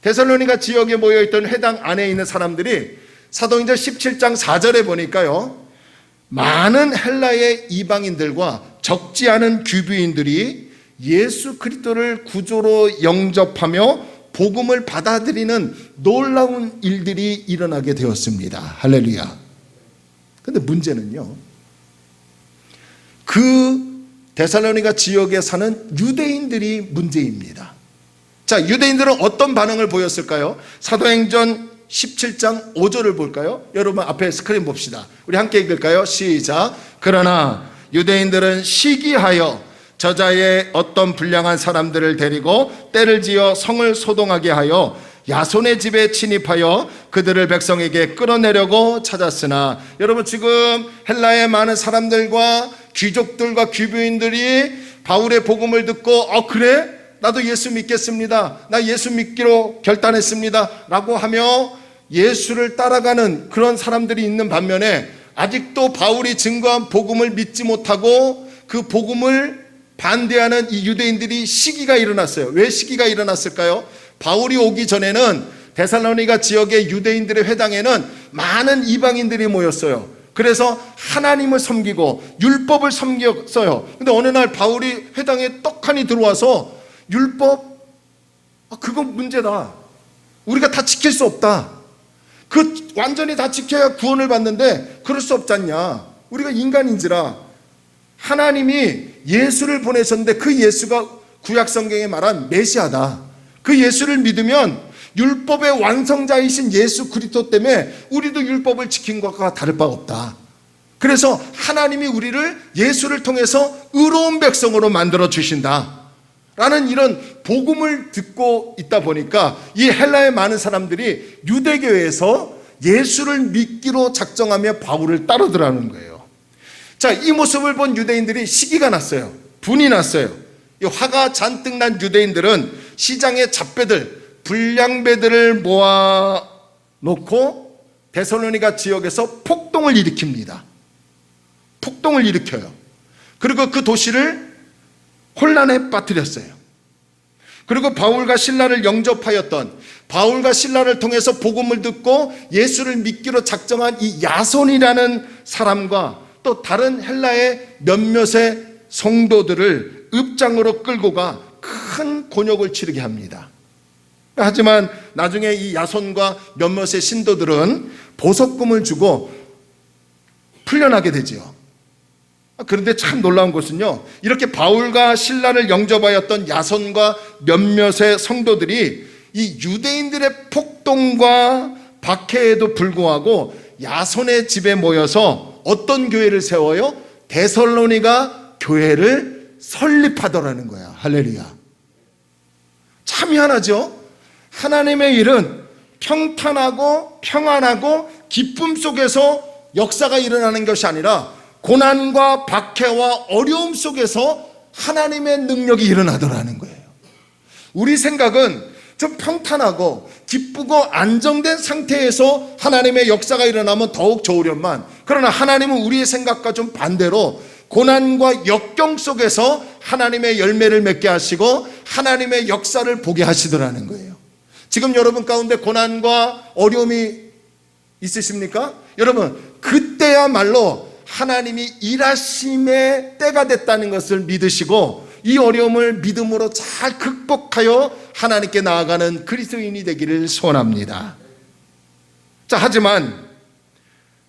데살로니가 지역에 모여있던 회당 안에 있는 사람들이 사도행전 17장 4절에 보니까요, 많은 헬라의 이방인들과 적지 않은 규비인들이 예수 그리스도를 구조로 영접하며 복음을 받아들이는 놀라운 일들이 일어나게 되었습니다. 할렐루야. 근데 문제는요, 그 데살로니가 지역에 사는 유대인들이 문제입니다. 자, 유대인들은 어떤 반응을 보였을까요? 사도행전 17장 5절을 볼까요? 여러분 앞에 스크린 봅시다. 우리 함께 읽을까요? 시작. 그러나 유대인들은 시기하여 저자의 어떤 불량한 사람들을 데리고 때를 지어 성을 소동하게 하여 야손의 집에 침입하여 그들을 백성에게 끌어내려고 찾았으나, 여러분 지금 헬라의 많은 사람들과 귀족들과 귀부인들이 바울의 복음을 듣고 그래? 나도 예수 믿겠습니다. 나 예수 믿기로 결단했습니다 라고 하며 예수를 따라가는 그런 사람들이 있는 반면에, 아직도 바울이 증거한 복음을 믿지 못하고 그 복음을 반대하는 이 유대인들이 시기가 일어났어요. 왜 시기가 일어났을까요? 바울이 오기 전에는 데살로니가 지역의 유대인들의 회당에는 많은 이방인들이 모였어요. 그래서 하나님을 섬기고 율법을 섬겼어요. 근데 어느 날 바울이 회당에 떡하니 들어와서 율법? 그건 문제다. 우리가 다 지킬 수 없다. 완전히 다 지켜야 구원을 받는데 그럴 수 없지 않냐. 우리가 인간인지라. 하나님이 예수를 보내셨는데 그 예수가 구약 성경에 말한 메시아다. 그 예수를 믿으면 율법의 완성자이신 예수 그리스도 때문에 우리도 율법을 지킨 것과 다를 바 없다. 그래서 하나님이 우리를 예수를 통해서 의로운 백성으로 만들어 주신다 라는 이런 복음을 듣고 있다 보니까 이 헬라의 많은 사람들이 유대교회에서 예수를 믿기로 작정하며 바울을 따르더라는 거예요. 자, 이 모습을 본 유대인들이 시기가 났어요. 분이 났어요. 이 화가 잔뜩 난 유대인들은 시장의 잡배들, 불량배들을 모아놓고 데살로니가 지역에서 폭동을 일으킵니다. 폭동을 일으켜요. 그리고 그 도시를 혼란에 빠뜨렸어요. 그리고 바울과 실라를 영접하였던, 바울과 실라를 통해서 복음을 듣고 예수를 믿기로 작정한 이 야손이라는 사람과 또 다른 헬라의 몇몇의 성도들을 읍장으로 끌고 가 큰 곤욕을 치르게 합니다. 하지만 나중에 이 야손과 몇몇의 신도들은 보석금을 주고 풀려나게 되지요. 그런데 참 놀라운 것은요, 이렇게 바울과 실라를 영접하였던 야손과 몇몇의 성도들이 이 유대인들의 폭동과 박해에도 불구하고 야손의 집에 모여서 어떤 교회를 세워요? 데살로니가 교회를 설립하더라는 거야. 할렐루야. 참 희한하죠? 하나님의 일은 평탄하고 평안하고 기쁨 속에서 역사가 일어나는 것이 아니라 고난과 박해와 어려움 속에서 하나님의 능력이 일어나더라는 거예요. 우리 생각은 좀 평탄하고 기쁘고 안정된 상태에서 하나님의 역사가 일어나면 더욱 좋으련만, 그러나 하나님은 우리의 생각과 좀 반대로 고난과 역경 속에서 하나님의 열매를 맺게 하시고 하나님의 역사를 보게 하시더라는 거예요. 지금 여러분 가운데 고난과 어려움이 있으십니까? 여러분, 그때야말로 하나님이 일하심의 때가 됐다는 것을 믿으시고 이 어려움을 믿음으로 잘 극복하여 하나님께 나아가는 그리스도인이 되기를 소원합니다. 자, 하지만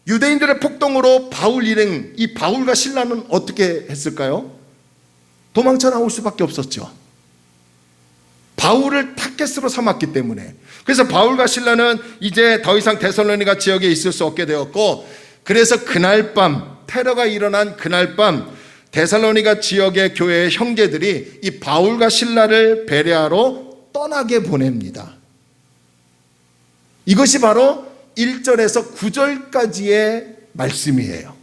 유대인들의 폭동으로 바울 일행, 이 바울과 실라는 어떻게 했을까요? 도망쳐 나올 수밖에 없었죠. 바울을 타겟으로 삼았기 때문에. 그래서 바울과 실라는 이제 더 이상 데살로니가 지역에 있을 수 없게 되었고, 그래서 그날 밤, 테러가 일어난 그날 밤 데살로니가 지역의 교회의 형제들이 이 바울과 실라를 베레아로 떠나게 보냅니다. 이것이 바로 1절에서 9절까지의 말씀이에요.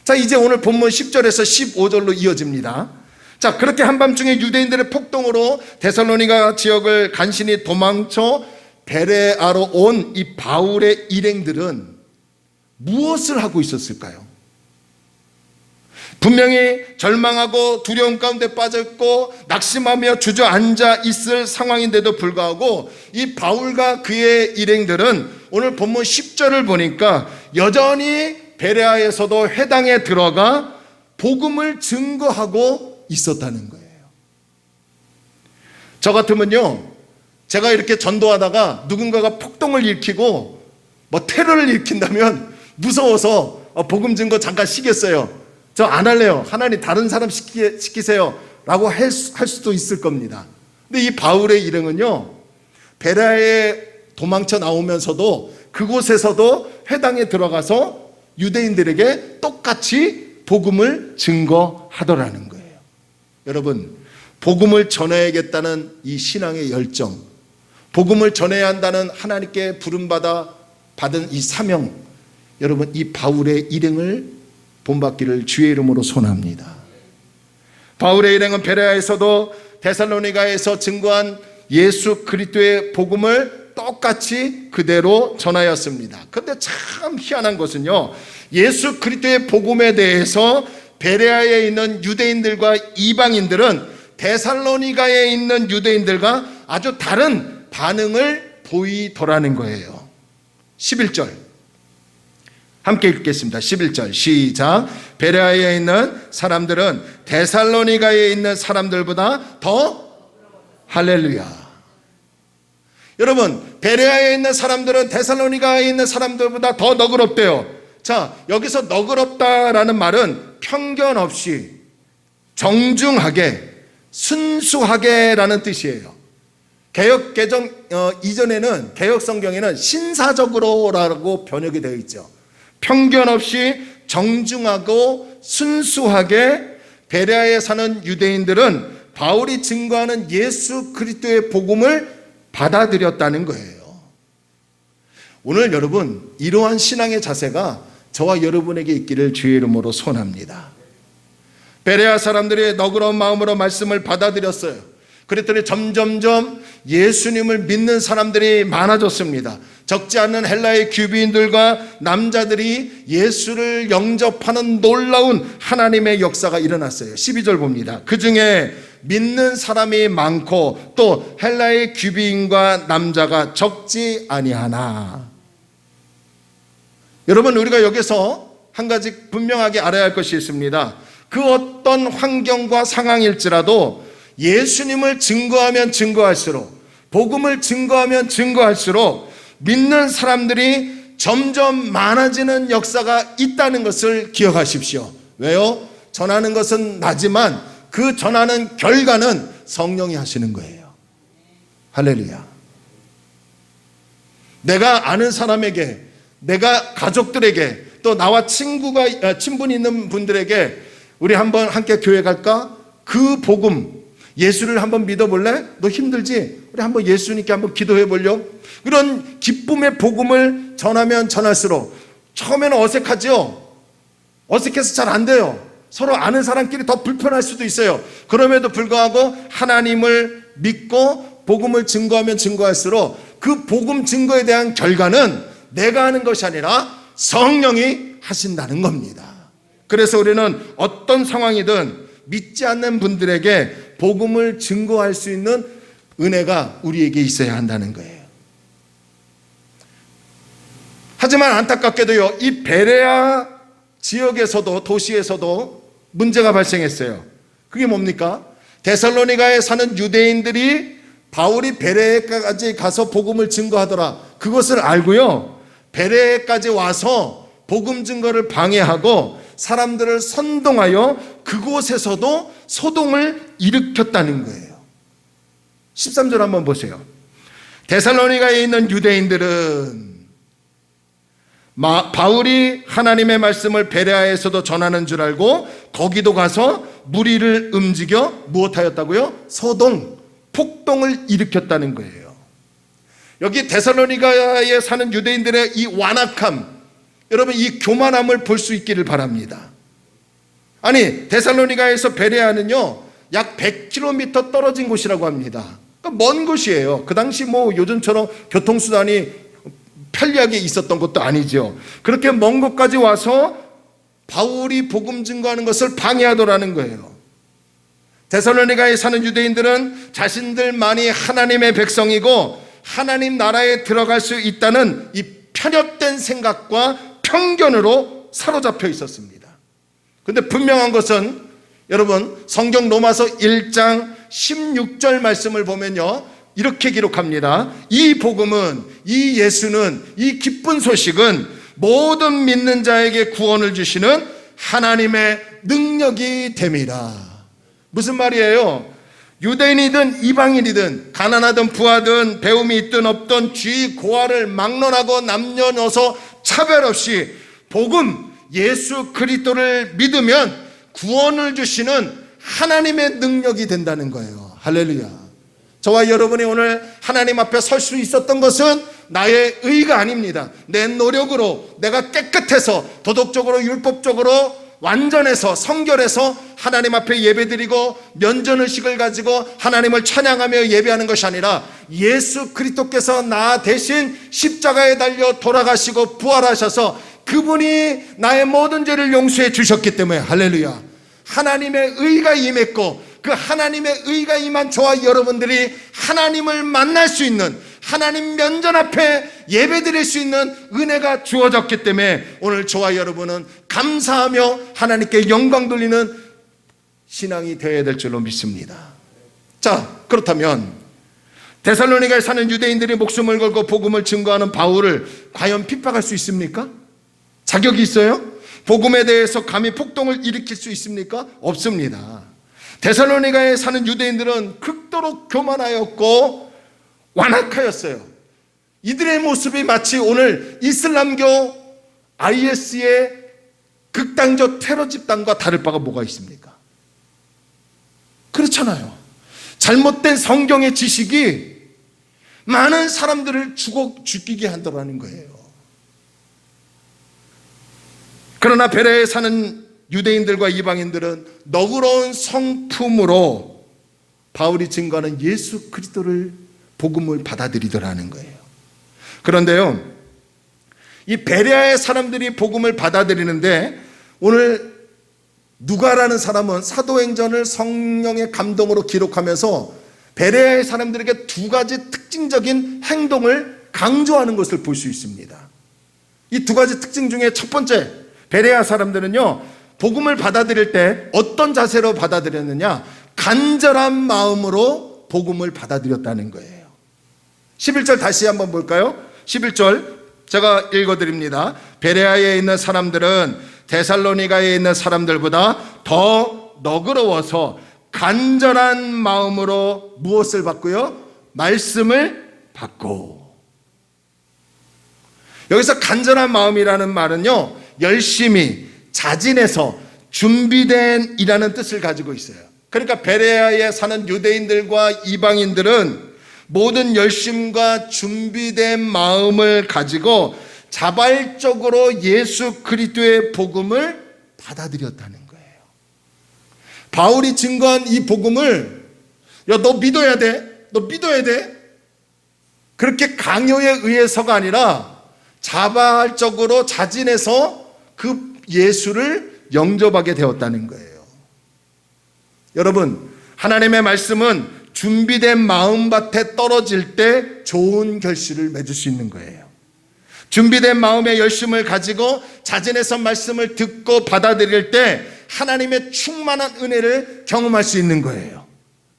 자, 이제 오늘 본문 10절에서 15절로 이어집니다. 자, 그렇게 한밤중에 유대인들의 폭동으로 데살로니가 지역을 간신히 도망쳐 베레아로 온 이 바울의 일행들은 무엇을 하고 있었을까요? 분명히 절망하고 두려움 가운데 빠졌고 낙심하며 주저앉아 있을 상황인데도 불구하고 이 바울과 그의 일행들은 오늘 본문 10절을 보니까 여전히 베레아에서도 회당에 들어가 복음을 증거하고 있었다는 거예요. 저 같으면요, 제가 이렇게 전도하다가 누군가가 폭동을 일으키고 뭐 테러를 일으킨다면 무서워서 복음 증거 잠깐 쉬겠어요. 저 안 할래요. 하나님 다른 사람 시키세요 라고 할 수도 있을 겁니다. 근데 이 바울의 일행은요, 베레아에 도망쳐 나오면서도 그곳에서도 회당에 들어가서 유대인들에게 똑같이 복음을 증거하더라는 거예요. 여러분, 복음을 전해야겠다는 이 신앙의 열정, 복음을 전해야 한다는 하나님께 부름받아 받은 이 사명, 여러분, 이 바울의 일행을 본받기를 주의 이름으로 소원합니다. 바울의 일행은 베레아에서도 데살로니가에서 증거한 예수 그리스도의 복음을 똑같이 그대로 전하였습니다. 그런데 참 희한한 것은요, 예수 그리스도의 복음에 대해서 베레아에 있는 유대인들과 이방인들은 데살로니가에 있는 유대인들과 아주 다른 반응을 보이더라는 거예요. 11절 함께 읽겠습니다. 11절 시작. 베레아에 있는 사람들은 데살로니가에 있는 사람들보다 더, 할렐루야. 여러분, 베레아에 있는 사람들은 데살로니가에 있는 사람들보다 더 너그럽대요. 자, 여기서 너그럽다라는 말은 편견 없이 정중하게 순수하게라는 뜻이에요. 개역 개정 이전에는 개역 성경에는 신사적으로라고 번역이 되어 있죠. 편견 없이 정중하고 순수하게 베레아에 사는 유대인들은 바울이 증거하는 예수 그리스도의 복음을 받아들였다는 거예요. 오늘 여러분, 이러한 신앙의 자세가 저와 여러분에게 있기를 주의 이름으로 소원합니다. 베레아 사람들이 너그러운 마음으로 말씀을 받아들였어요. 그랬더니 점점점 예수님을 믿는 사람들이 많아졌습니다. 적지 않은 헬라의 귀비인들과 남자들이 예수를 영접하는 놀라운 하나님의 역사가 일어났어요. 12절 봅니다. 그 중에 믿는 사람이 많고 또 헬라의 귀비인과 남자가 적지 아니하나. 여러분, 우리가 여기서 한 가지 분명하게 알아야 할 것이 있습니다. 그 어떤 환경과 상황일지라도 예수님을 증거하면 증거할수록, 복음을 증거하면 증거할수록 믿는 사람들이 점점 많아지는 역사가 있다는 것을 기억하십시오. 왜요? 전하는 것은 나지만 그 전하는 결과는 성령이 하시는 거예요. 할렐루야. 내가 아는 사람에게, 내가 가족들에게, 또 나와 친분이 있는 분들에게 우리 한번 함께 교회 갈까? 그 복음, 예수를 한번 믿어볼래? 너 힘들지? 우리 한번 예수님께 한번 기도해 보려? 그런 기쁨의 복음을 전하면 전할수록 처음에는 어색하죠? 어색해서 잘 안 돼요. 서로 아는 사람끼리 더 불편할 수도 있어요. 그럼에도 불구하고 하나님을 믿고 복음을 증거하면 증거할수록 그 복음 증거에 대한 결과는 내가 하는 것이 아니라 성령이 하신다는 겁니다. 그래서 우리는 어떤 상황이든 믿지 않는 분들에게 복음을 증거할 수 있는 은혜가 우리에게 있어야 한다는 거예요. 하지만 안타깝게도요, 이 베레아 지역에서도, 도시에서도 문제가 발생했어요. 그게 뭡니까? 데살로니가에 사는 유대인들이 바울이 베레아까지 가서 복음을 증거하더라, 그것을 알고요, 베레아까지 와서 복음 증거를 방해하고 사람들을 선동하여 그곳에서도 소동을 일으켰다는 거예요. 13절 한번 보세요. 데살로니가에 있는 유대인들은 바울이 하나님의 말씀을 베레아에서도 전하는 줄 알고 거기도 가서 무리를 움직여 무엇하였다고요? 소동, 폭동을 일으켰다는 거예요. 여기 데살로니가에 사는 유대인들의 이 완악함, 여러분, 이 교만함을 볼 수 있기를 바랍니다. 아니, 데살로니가에서 베레아는요, 약 100km 떨어진 곳이라고 합니다. 그러니까 먼 곳이에요. 그 당시 뭐 요즘처럼 교통수단이 편리하게 있었던 것도 아니죠. 그렇게 먼 곳까지 와서 바울이 복음 증거하는 것을 방해하더라는 거예요. 데살로니가에 사는 유대인들은 자신들만이 하나님의 백성이고 하나님 나라에 들어갈 수 있다는 이 편협된 생각과 편견으로 사로잡혀 있었습니다. 그런데 분명한 것은 여러분, 성경 로마서 1장 16절 말씀을 보면요, 이렇게 기록합니다. 이 복음은, 이 예수는, 이 기쁜 소식은 모든 믿는 자에게 구원을 주시는 하나님의 능력이 됨이라. 무슨 말이에요? 유대인이든 이방인이든 가난하든 부하든 배움이 있든 없든 쥐 고아를 막론하고 남녀노소 차별 없이 복음 예수 그리스도를 믿으면 구원을 주시는 하나님의 능력이 된다는 거예요. 할렐루야. 저와 여러분이 오늘 하나님 앞에 설 수 있었던 것은 나의 의가 아닙니다. 내 노력으로, 내가 깨끗해서 도덕적으로 율법적으로 완전해서 성결해서 하나님 앞에 예배드리고 면전의식을 가지고 하나님을 찬양하며 예배하는 것이 아니라 예수 그리스도께서 나 대신 십자가에 달려 돌아가시고 부활하셔서 그분이 나의 모든 죄를 용서해 주셨기 때문에, 할렐루야, 하나님의 의가 임했고, 그 하나님의 의가 임한 저와 여러분들이 하나님을 만날 수 있는, 하나님 면전 앞에 예배드릴 수 있는 은혜가 주어졌기 때문에 오늘 저와 여러분은 감사하며 하나님께 영광 돌리는 신앙이 되어야 될 줄로 믿습니다. 자, 그렇다면 데살로니가에 사는 유대인들이 목숨을 걸고 복음을 증거하는 바울을 과연 핍박할 수 있습니까? 자격이 있어요? 복음에 대해서 감히 폭동을 일으킬 수 있습니까? 없습니다. 데살로니가에 사는 유대인들은 극도로 교만하였고 완악하였어요. 이들의 모습이 마치 오늘 이슬람교 IS의 극단적 테러 집단과 다를 바가 뭐가 있습니까? 그렇잖아요. 잘못된 성경의 지식이 많은 사람들을 죽이게 한다는 거예요. 그러나 베레에 사는 유대인들과 이방인들은 너그러운 성품으로 바울이 증거하는 예수 그리스도를 복음을 받아들이더라는 거예요. 그런데요, 이 베레아의 사람들이 복음을 받아들이는데 오늘 누가라는 사람은 사도행전을 성령의 감동으로 기록하면서 베레아의 사람들에게 두 가지 특징적인 행동을 강조하는 것을 볼 수 있습니다. 이 두 가지 특징 중에 첫 번째, 베레아 사람들은요, 복음을 받아들일 때 어떤 자세로 받아들였느냐? 간절한 마음으로 복음을 받아들였다는 거예요. 11절 다시 한번 볼까요? 11절 제가 읽어드립니다. 베레아에 있는 사람들은 데살로니가에 있는 사람들보다 더 너그러워서 간절한 마음으로 무엇을 받고요? 말씀을 받고. 여기서 간절한 마음이라는 말은요, 열심히 자진해서 준비된 이라는 뜻을 가지고 있어요. 그러니까 베레아에 사는 유대인들과 이방인들은 모든 열심과 준비된 마음을 가지고 자발적으로 예수 그리스도의 복음을 받아들였다는 거예요. 바울이 증거한 이 복음을, 야, 너 믿어야 돼, 너 믿어야 돼, 그렇게 강요에 의해서가 아니라 자발적으로 자진해서 그 예수를 영접하게 되었다는 거예요. 여러분, 하나님의 말씀은 준비된 마음밭에 떨어질 때 좋은 결실을 맺을 수 있는 거예요. 준비된 마음의 열심을 가지고 자진해서 말씀을 듣고 받아들일 때 하나님의 충만한 은혜를 경험할 수 있는 거예요.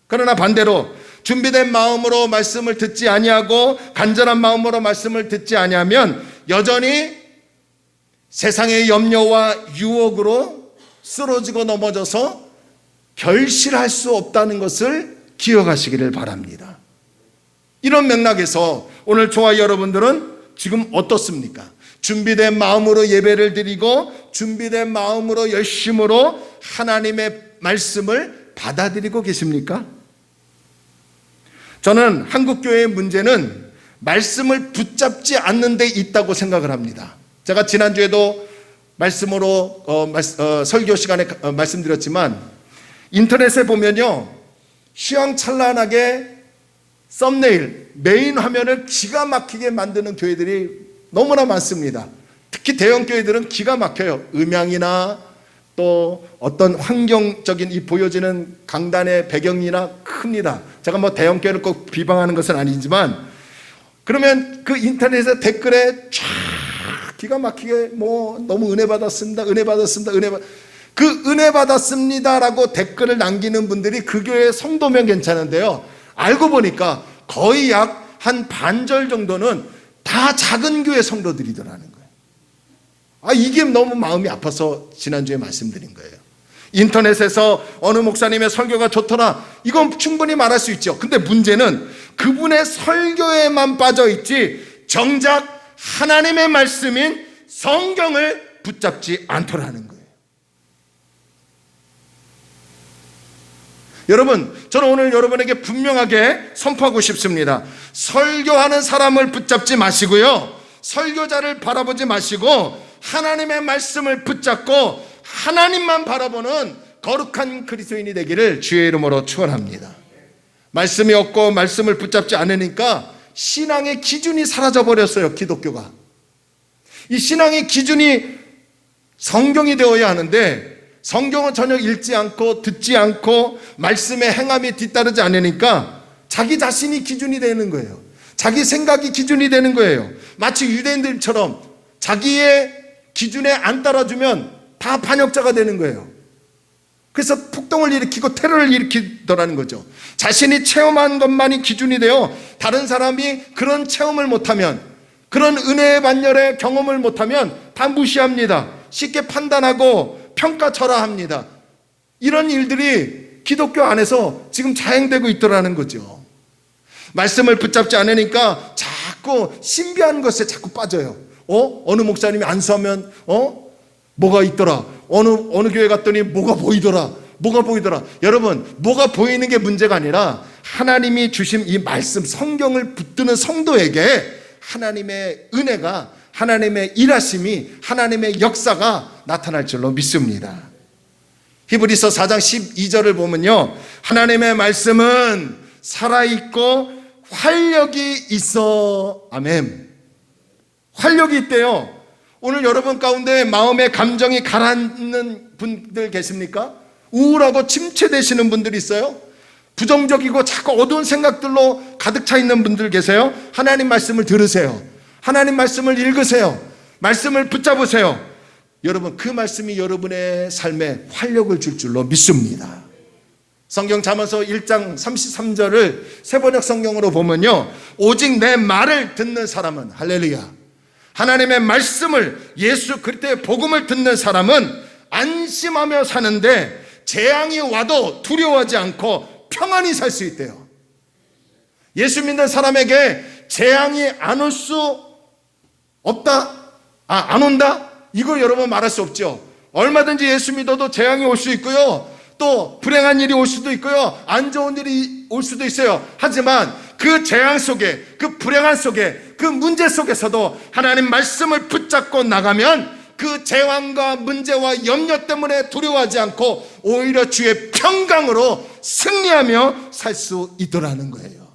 그러나 반대로 준비된 마음으로 말씀을 듣지 아니하고 간절한 마음으로 말씀을 듣지 아니하면 여전히 세상의 염려와 유혹으로 쓰러지고 넘어져서 결실할 수 없다는 것을 기억하시기를 바랍니다. 이런 맥락에서 오늘 저와 여러분들은 지금 어떻습니까? 준비된 마음으로 예배를 드리고 준비된 마음으로 열심으로 하나님의 말씀을 받아들이고 계십니까? 저는 한국교회의 문제는 말씀을 붙잡지 않는 데 있다고 생각을 합니다. 제가 지난주에도 말씀으로 설교 시간에 말씀드렸지만 인터넷에 보면요, 휘황찬란하게 썸네일, 메인 화면을 기가 막히게 만드는 교회들이 너무나 많습니다. 특히 대형 교회들은 기가 막혀요. 음향이나 또 어떤 환경적인 이 보여지는 강단의 배경이나 큽니다. 제가 뭐 대형 교회를 꼭 비방하는 것은 아니지만, 그러면 그 인터넷에 댓글에 쫙 기가 막히게 뭐 너무 은혜 받았습니다, 은혜 받았습니다, 은혜 받. 그 은혜 받았습니다라고 댓글을 남기는 분들이 그 교회 성도면 괜찮은데요, 알고 보니까 거의 약 한 반절 정도는 다 작은 교회 성도들이더라는 거예요. 이게 너무 마음이 아파서 지난주에 말씀드린 거예요. 인터넷에서 어느 목사님의 설교가 좋더라, 이건 충분히 말할 수 있죠. 근데 문제는 그분의 설교에만 빠져있지 정작 하나님의 말씀인 성경을 붙잡지 않더라는 거예요. 여러분, 저는 오늘 여러분에게 분명하게 선포하고 싶습니다. 설교하는 사람을 붙잡지 마시고요, 설교자를 바라보지 마시고 하나님의 말씀을 붙잡고 하나님만 바라보는 거룩한 그리스도인이 되기를 주의 이름으로 축원합니다. 말씀이 없고 말씀을 붙잡지 않으니까 신앙의 기준이 사라져 버렸어요. 기독교가, 이 신앙의 기준이 성경이 되어야 하는데 성경은 전혀 읽지 않고 듣지 않고 말씀의 행함이 뒤따르지 않으니까 자기 자신이 기준이 되는 거예요. 자기 생각이 기준이 되는 거예요. 마치 유대인들처럼 자기의 기준에 안 따라주면 다 반역자가 되는 거예요. 그래서 폭동을 일으키고 테러를 일으키더라는 거죠. 자신이 체험한 것만이 기준이 되어 다른 사람이 그런 체험을 못하면, 그런 은혜의 반열의 경험을 못하면 다 무시합니다. 쉽게 판단하고 평가절하합니다. 이런 일들이 기독교 안에서 지금 자행되고 있더라는 거죠. 말씀을 붙잡지 않으니까 자꾸 신비한 것에 자꾸 빠져요. 어느 목사님이 안수하면 뭐가 있더라, 어느 교회 갔더니 뭐가 보이더라. 여러분, 뭐가 보이는 게 문제가 아니라 하나님이 주신 이 말씀 성경을 붙드는 성도에게 하나님의 은혜가, 하나님의 일하심이, 하나님의 역사가 나타날 줄로 믿습니다. 히브리서 4장 12절을 보면요, 하나님의 말씀은 살아있고 활력이 있어. 아멘. 활력이 있대요. 오늘 여러분 가운데 마음의 감정이 가라앉는 분들 계십니까? 우울하고 침체되시는 분들이 있어요? 부정적이고 자꾸 어두운 생각들로 가득 차 있는 분들 계세요? 하나님 말씀을 들으세요. 하나님 말씀을 읽으세요. 말씀을 붙잡으세요. 여러분, 그 말씀이 여러분의 삶에 활력을 줄 줄로 믿습니다. 성경 잠언서 1장 33절을 세번역 성경으로 보면요, 오직 내 말을 듣는 사람은, 할렐루야, 하나님의 말씀을, 예수 그리스도의 복음을 듣는 사람은 안심하며 사는데 재앙이 와도 두려워하지 않고 평안히 살 수 있대요. 예수 믿는 사람에게 재앙이 안 올 수 없다? 안 온다? 이거 여러분 말할 수 없죠. 얼마든지 예수 믿어도 재앙이 올 수 있고요, 또 불행한 일이 올 수도 있고요, 안 좋은 일이 올 수도 있어요. 하지만 그 재앙 속에, 그 불행한 속에, 그 문제 속에서도 하나님 말씀을 붙잡고 나가면 그 재앙과 문제와 염려 때문에 두려워하지 않고 오히려 주의 평강으로 승리하며 살 수 있더라는 거예요.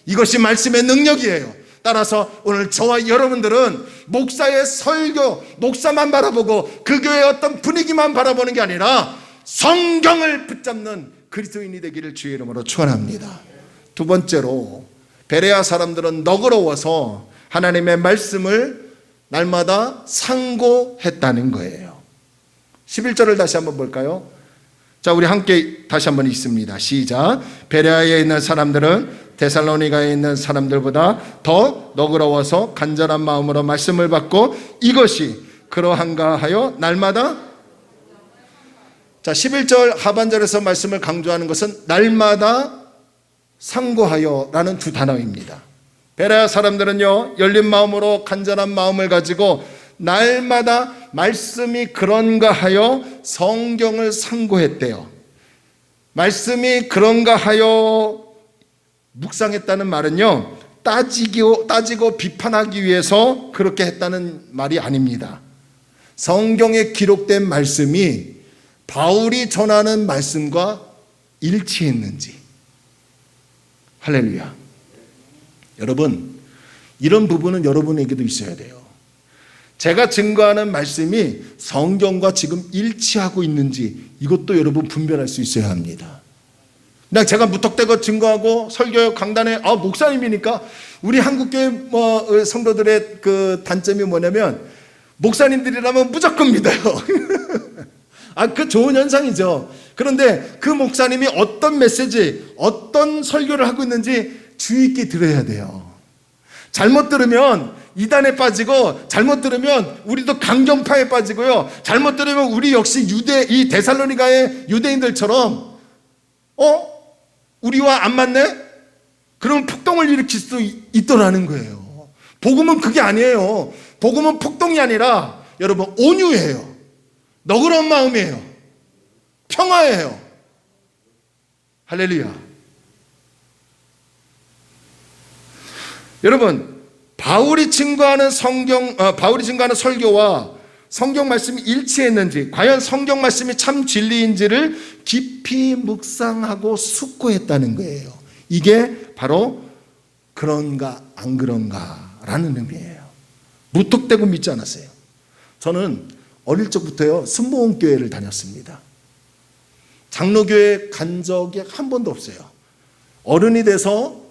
이것이 말씀의 능력이에요. 따라서 오늘 저와 여러분들은 목사의 설교, 목사만 바라보고 그 교회의 어떤 분위기만 바라보는 게 아니라 성경을 붙잡는 그리스도인이 되기를 주의 이름으로 축원합니다. 두 번째로, 베레아 사람들은 너그러워서 하나님의 말씀을 날마다 상고했다는 거예요. 11절을 다시 한번 볼까요? 자, 우리 함께 다시 한번 읽습니다. 시작. 베레아에 있는 사람들은 데살로니가에 있는 사람들보다 더 너그러워서 간절한 마음으로 말씀을 받고 이것이 그러한가 하여 날마다, 자, 11절 하반절에서 말씀을 강조하는 것은 날마다 상고하여 라는 두 단어입니다. 베레아 사람들은요, 열린 마음으로 간절한 마음을 가지고 날마다 말씀이 그런가 하여 성경을 상고했대요. 말씀이 그런가 하여 묵상했다는 말은요, 따지고 비판하기 위해서 그렇게 했다는 말이 아닙니다. 성경에 기록된 말씀이 바울이 전하는 말씀과 일치했는지. 할렐루야. 여러분, 이런 부분은 여러분에게도 있어야 돼요. 제가 증거하는 말씀이 성경과 지금 일치하고 있는지 이것도 여러분 분별할 수 있어야 합니다. 그냥 제가 무턱대고 증거하고 설교 강단에 목사님이니까, 우리 한국교회 성도들의 그 단점이 뭐냐면 목사님들이라면 무조건 믿어요. 그 좋은 현상이죠. 그런데 그 목사님이 어떤 메시지, 어떤 설교를 하고 있는지 주의 있게 들어야 돼요. 잘못 들으면 이단에 빠지고, 잘못 들으면 우리도 강경파에 빠지고요. 잘못 들으면 우리 역시 이 데살로니가의 유대인들처럼 우리와 안 맞네? 그러면 폭동을 일으킬 수 있더라는 거예요. 복음은 그게 아니에요. 복음은 폭동이 아니라 여러분 온유예요. 너그러운 마음이에요. 평화예요. 할렐루야. 여러분, 바울이 증거하는 설교와 성경 말씀이 일치했는지, 과연 성경 말씀이 참 진리인지를 깊이 묵상하고 숙고했다는 거예요. 이게 바로 그런가 안 그런가라는 의미예요. 무턱대고 믿지 않았어요. 저는 어릴 적부터요 순복음교회를 다녔습니다. 장로교회 간 적이 한 번도 없어요. 어른이 돼서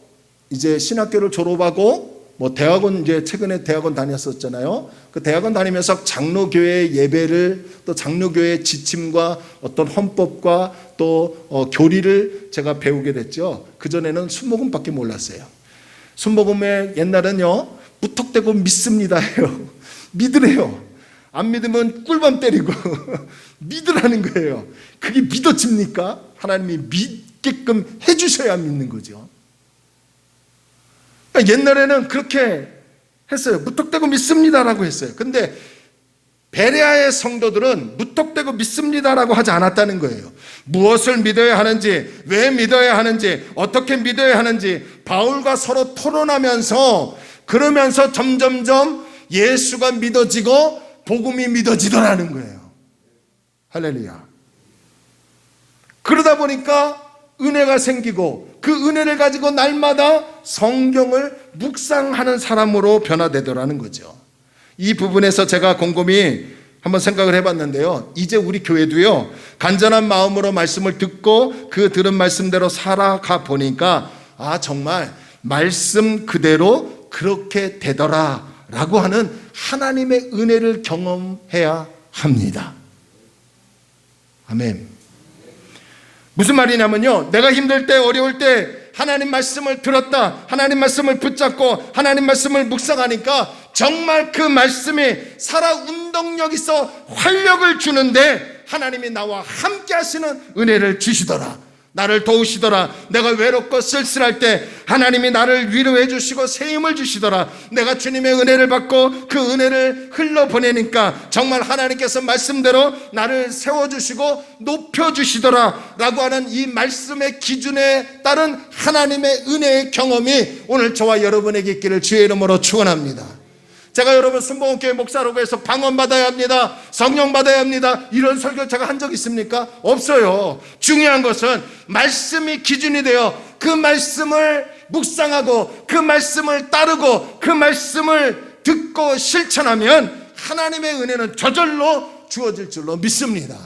이제 신학교를 졸업하고 대학원, 이제 최근에 대학원 다녔었잖아요. 그 대학원 다니면서 장로교회 예배를, 또 장로교회 지침과 어떤 헌법과 또 교리를 제가 배우게 됐죠. 그전에는 순복음밖에 몰랐어요. 순복음에 옛날은요 무턱대고 믿습니다 해요. 믿으래요. 안 믿으면 꿀밤 때리고 믿으라는 거예요. 그게 믿어집니까? 하나님이 믿게끔 해주셔야 믿는 거죠. 그러니까 옛날에는 그렇게 했어요. 무턱대고 믿습니다라고 했어요. 근데 베레아의 성도들은 무턱대고 믿습니다라고 하지 않았다는 거예요. 무엇을 믿어야 하는지, 왜 믿어야 하는지, 어떻게 믿어야 하는지 바울과 서로 토론하면서, 그러면서 점점점 예수가 믿어지고 복음이 믿어지더라는 거예요. 할렐루야. 그러다 보니까 은혜가 생기고, 그 은혜를 가지고 날마다 성경을 묵상하는 사람으로 변화되더라는 거죠. 이 부분에서 제가 곰곰이 한번 생각을 해봤는데요, 이제 우리 교회도요 간절한 마음으로 말씀을 듣고 그 들은 말씀대로 살아가 보니까 정말 말씀 그대로 그렇게 되더라 라고 하는 하나님의 은혜를 경험해야 합니다. 아멘. 무슨 말이냐면요, 내가 힘들 때, 어려울 때 하나님 말씀을 들었다, 하나님 말씀을 붙잡고 하나님 말씀을 묵상하니까 정말 그 말씀이 살아 운동력 있어 활력을 주는데 하나님이 나와 함께 하시는 은혜를 주시더라. 나를 도우시더라. 내가 외롭고 쓸쓸할 때 하나님이 나를 위로해 주시고 새 힘을 주시더라. 내가 주님의 은혜를 받고 그 은혜를 흘러보내니까 정말 하나님께서 말씀대로 나를 세워주시고 높여주시더라 라고 하는 이 말씀의 기준에 따른 하나님의 은혜의 경험이 오늘 저와 여러분에게 있기를 주의 이름으로 축원합니다. 제가 여러분 순복음교회 목사라고 해서 방언 받아야 합니다, 성령 받아야 합니다, 이런 설교 제가 한 적 있습니까? 없어요. 중요한 것은 말씀이 기준이 되어 그 말씀을 묵상하고 그 말씀을 따르고 그 말씀을 듣고 실천하면 하나님의 은혜는 저절로 주어질 줄로 믿습니다.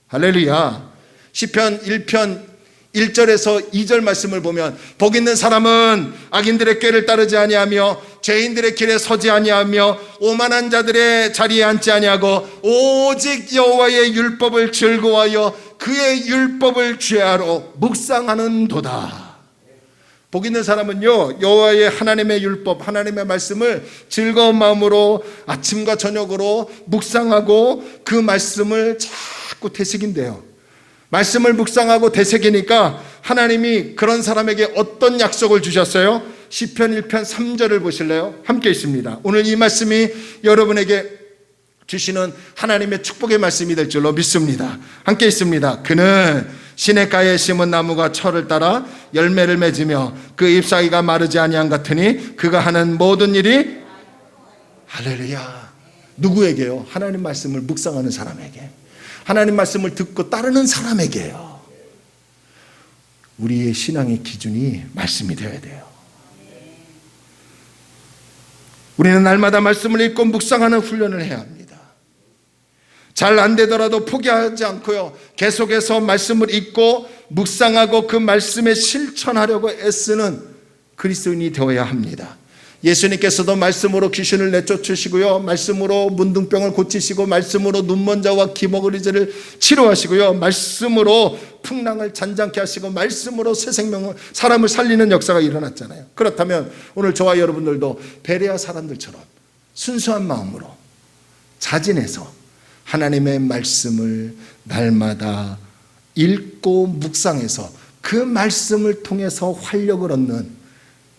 할렐루야. 시편 1편 1절에서 2절 말씀을 보면, 복 있는 사람은 악인들의 꾀를 따르지 아니하며 죄인들의 길에 서지 아니하며 오만한 자들의 자리에 앉지 아니하고 오직 여호와의 율법을 즐거워하여 그의 율법을 죄하러 묵상하는도다. 복 있는 사람은요, 여호와의 하나님의 율법, 하나님의 말씀을 즐거운 마음으로 아침과 저녁으로 묵상하고 그 말씀을 자꾸 되새긴대요. 말씀을 묵상하고 되새기니까 하나님이 그런 사람에게 어떤 약속을 주셨어요? 시편 1편 3절을 보실래요? 함께 있습니다. 오늘 이 말씀이 여러분에게 주시는 하나님의 축복의 말씀이 될 줄로 믿습니다. 함께 있습니다. 그는 시냇가에 심은 나무가 철을 따라 열매를 맺으며 그 잎사귀가 마르지 아니한 같으니 그가 하는 모든 일이, 할렐루야. 누구에게요? 하나님 말씀을 묵상하는 사람에게, 하나님 말씀을 듣고 따르는 사람에게요. 우리의 신앙의 기준이 말씀이 되어야 돼요. 우리는 날마다 말씀을 읽고 묵상하는 훈련을 해야 합니다. 잘 안 되더라도 포기하지 않고요, 계속해서 말씀을 읽고 묵상하고 그 말씀에 실천하려고 애쓰는 그리스도인이 되어야 합니다. 예수님께서도 말씀으로 귀신을 내쫓으시고요, 말씀으로 문둥병을 고치시고, 말씀으로 눈먼자와 기머거리질을 치료하시고요, 말씀으로 풍랑을 잔잔케 하시고, 말씀으로 새 생명을, 사람을 살리는 역사가 일어났잖아요. 그렇다면 오늘 저와 여러분들도 베레아 사람들처럼 순수한 마음으로 자진해서 하나님의 말씀을 날마다 읽고 묵상해서 그 말씀을 통해서 활력을 얻는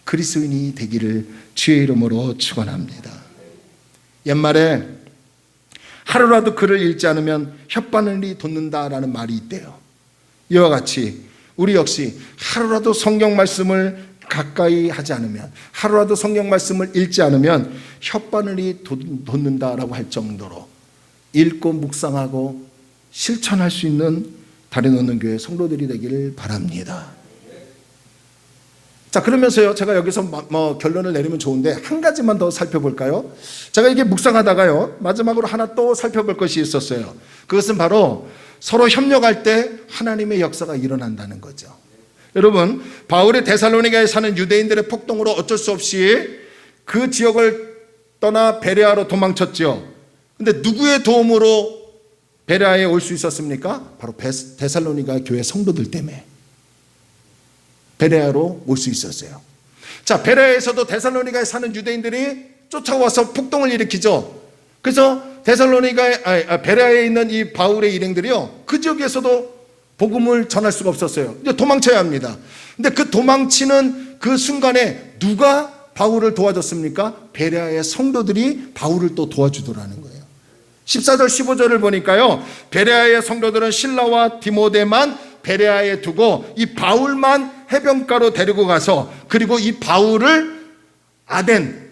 그리스도인이 되기를 주의 이름으로 축원합니다. 옛말에 하루라도 글을 읽지 않으면 혓바늘이 돋는다라는 말이 있대요. 이와 같이 우리 역시 하루라도 성경 말씀을 가까이 하지 않으면, 하루라도 성경 말씀을 읽지 않으면 혓바늘이 돋는다라고 할 정도로 읽고 묵상하고 실천할 수 있는 다리놓는 교회 성도들이 되기를 바랍니다. 자, 그러면서요, 제가 여기서 결론을 내리면 좋은데 한 가지만 더 살펴볼까요? 제가 이게 묵상하다가요, 마지막으로 하나 또 살펴볼 것이 있었어요. 그것은 바로 서로 협력할 때 하나님의 역사가 일어난다는 거죠. 여러분, 바울이 데살로니가에 사는 유대인들의 폭동으로 어쩔 수 없이 그 지역을 떠나 베레아로 도망쳤죠. 근데 누구의 도움으로 베레아에 올 수 있었습니까? 바로 데살로니가 교회 성도들 때문에 베레아로 올 수 있었어요. 자, 베레아에서도 데살로니가에 사는 유대인들이 쫓아와서 폭동을 일으키죠. 그래서 베레아에 있는 이 바울의 일행들이요, 그 지역에서도 복음을 전할 수가 없었어요. 이제 도망쳐야 합니다. 근데 그 도망치는 그 순간에 누가 바울을 도와줬습니까? 베레아의 성도들이 바울을 또 도와주더라는 거예요. 14절 15절을 보니까요, 베레아의 성도들은 실라와 디모데만 베레아에 두고 이 바울만 해변가로 데리고 가서, 그리고 이 바울을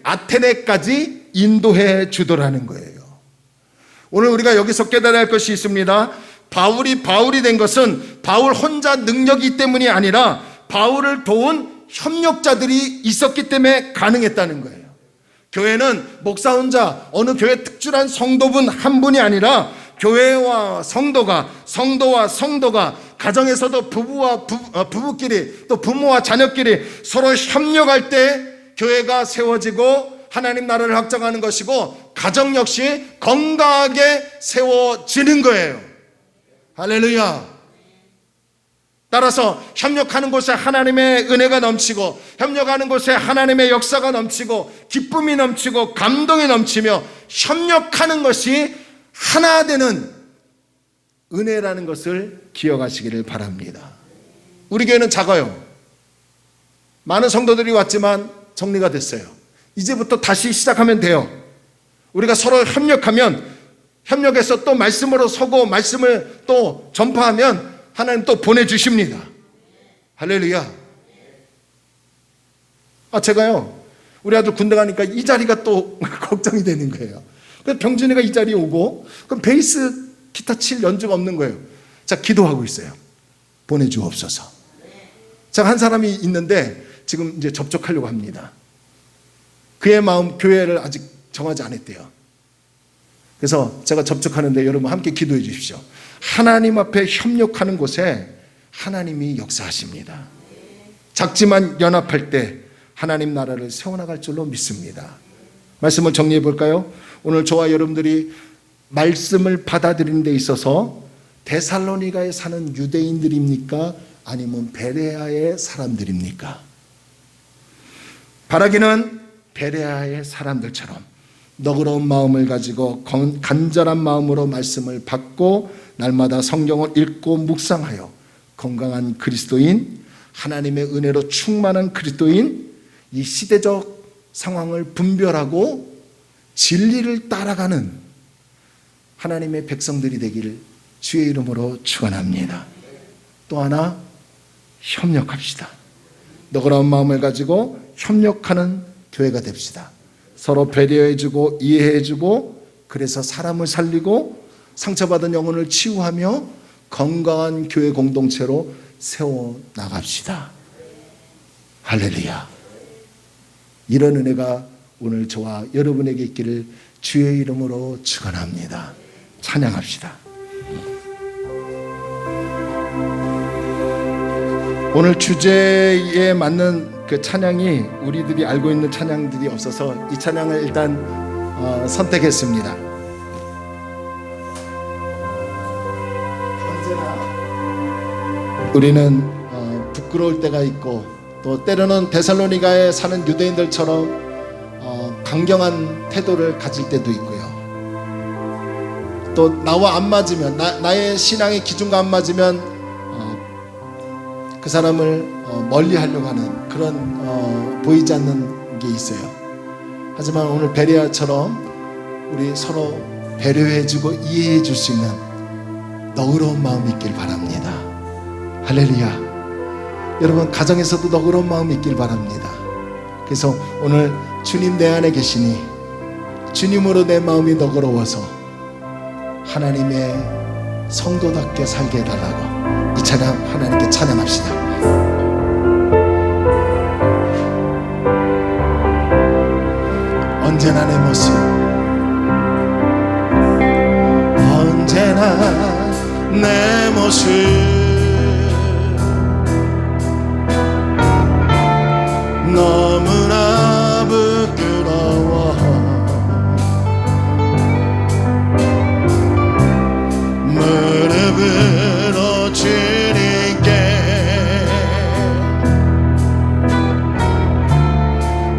아테네까지 인도해 주더라는 거예요. 오늘 우리가 여기서 깨달아야 할 것이 있습니다. 바울이 된 것은 바울 혼자 능력이 때문이 아니라 바울을 도운 협력자들이 있었기 때문에 가능했다는 거예요. 교회는 목사 혼자, 어느 교회 특출한 성도분 한 분이 아니라 교회와 성도와 성도가, 가정에서도 부부끼리, 또 부모와 자녀끼리 서로 협력할 때 교회가 세워지고 하나님 나라를 확장하는 것이고, 가정 역시 건강하게 세워지는 거예요. 할렐루야. 따라서 협력하는 곳에 하나님의 은혜가 넘치고, 협력하는 곳에 하나님의 역사가 넘치고, 기쁨이 넘치고, 감동이 넘치며, 협력하는 것이 하나 되는 은혜라는 것을 기억하시기를 바랍니다. 우리 교회는 작아요. 많은 성도들이 왔지만 정리가 됐어요. 이제부터 다시 시작하면 돼요. 우리가 서로 협력해서 또 말씀으로 서고 말씀을 또 전파하면 하나님 또 보내주십니다. 할렐루야. 제가요, 우리 아들 군대 가니까 이 자리가 또 걱정이 되는 거예요. 그래서 병준이가 이 자리에 오고, 그럼 베이스 기타 칠 연주가 없는 거예요. 자, 기도하고 있어요. 보내주옵소서. 제가 한 사람이 있는데 지금 이제 접촉하려고 합니다. 그의 마음, 교회를 아직 정하지 않았대요. 그래서 제가 접촉하는데 여러분 함께 기도해 주십시오. 하나님 앞에 협력하는 곳에 하나님이 역사하십니다. 작지만 연합할 때 하나님 나라를 세워나갈 줄로 믿습니다. 말씀을 정리해 볼까요? 오늘 저와 여러분들이 말씀을 받아들이는 데 있어서 데살로니가에 사는 유대인들입니까? 아니면 베레아의 사람들입니까? 바라기는 베레아의 사람들처럼 너그러운 마음을 가지고 간절한 마음으로 말씀을 받고 날마다 성경을 읽고 묵상하여 건강한 그리스도인, 하나님의 은혜로 충만한 그리스도인, 이 시대적 상황을 분별하고 진리를 따라가는 하나님의 백성들이 되기를 주의 이름으로 축원합니다. 또 하나, 협력합시다. 너그러운 마음을 가지고 협력하는 교회가 됩시다. 서로 배려해주고 이해해주고, 그래서 사람을 살리고 상처받은 영혼을 치유하며 건강한 교회 공동체로 세워나갑시다. 할렐루야. 이런 은혜가 오늘 저와 여러분에게 있기를 주의 이름으로 축원합니다. 찬양합시다. 오늘 주제에 맞는 그 찬양이 우리들이 알고 있는 찬양들이 없어서 이 찬양을 일단 선택했습니다. 언제나 우리는 부끄러울 때가 있고 또 때로는 데살로니가에 사는 유대인들처럼 강경한 태도를 가질 때도 있고요. 또 나와 안 맞으면 나의 신앙의 기준과 안 맞으면 그 사람을 멀리 하려고 하는 그런 보이지 않는 게 있어요. 하지만 오늘 베레아처럼 우리 서로 배려해주고 이해해줄 수 있는 너그러운 마음이 있길 바랍니다. 할렐루야. 여러분 가정에서도 너그러운 마음이 있길 바랍니다. 그래서 오늘 주님 내 안에 계시니 주님으로 내 마음이 너그러워서 하나님의 성도답게 살게 해달라고 이 찬양 하나님께 찬양합시다. 언제나 내 모습 언제나 내 모습 너무나 부끄러워 무릎으로 주님께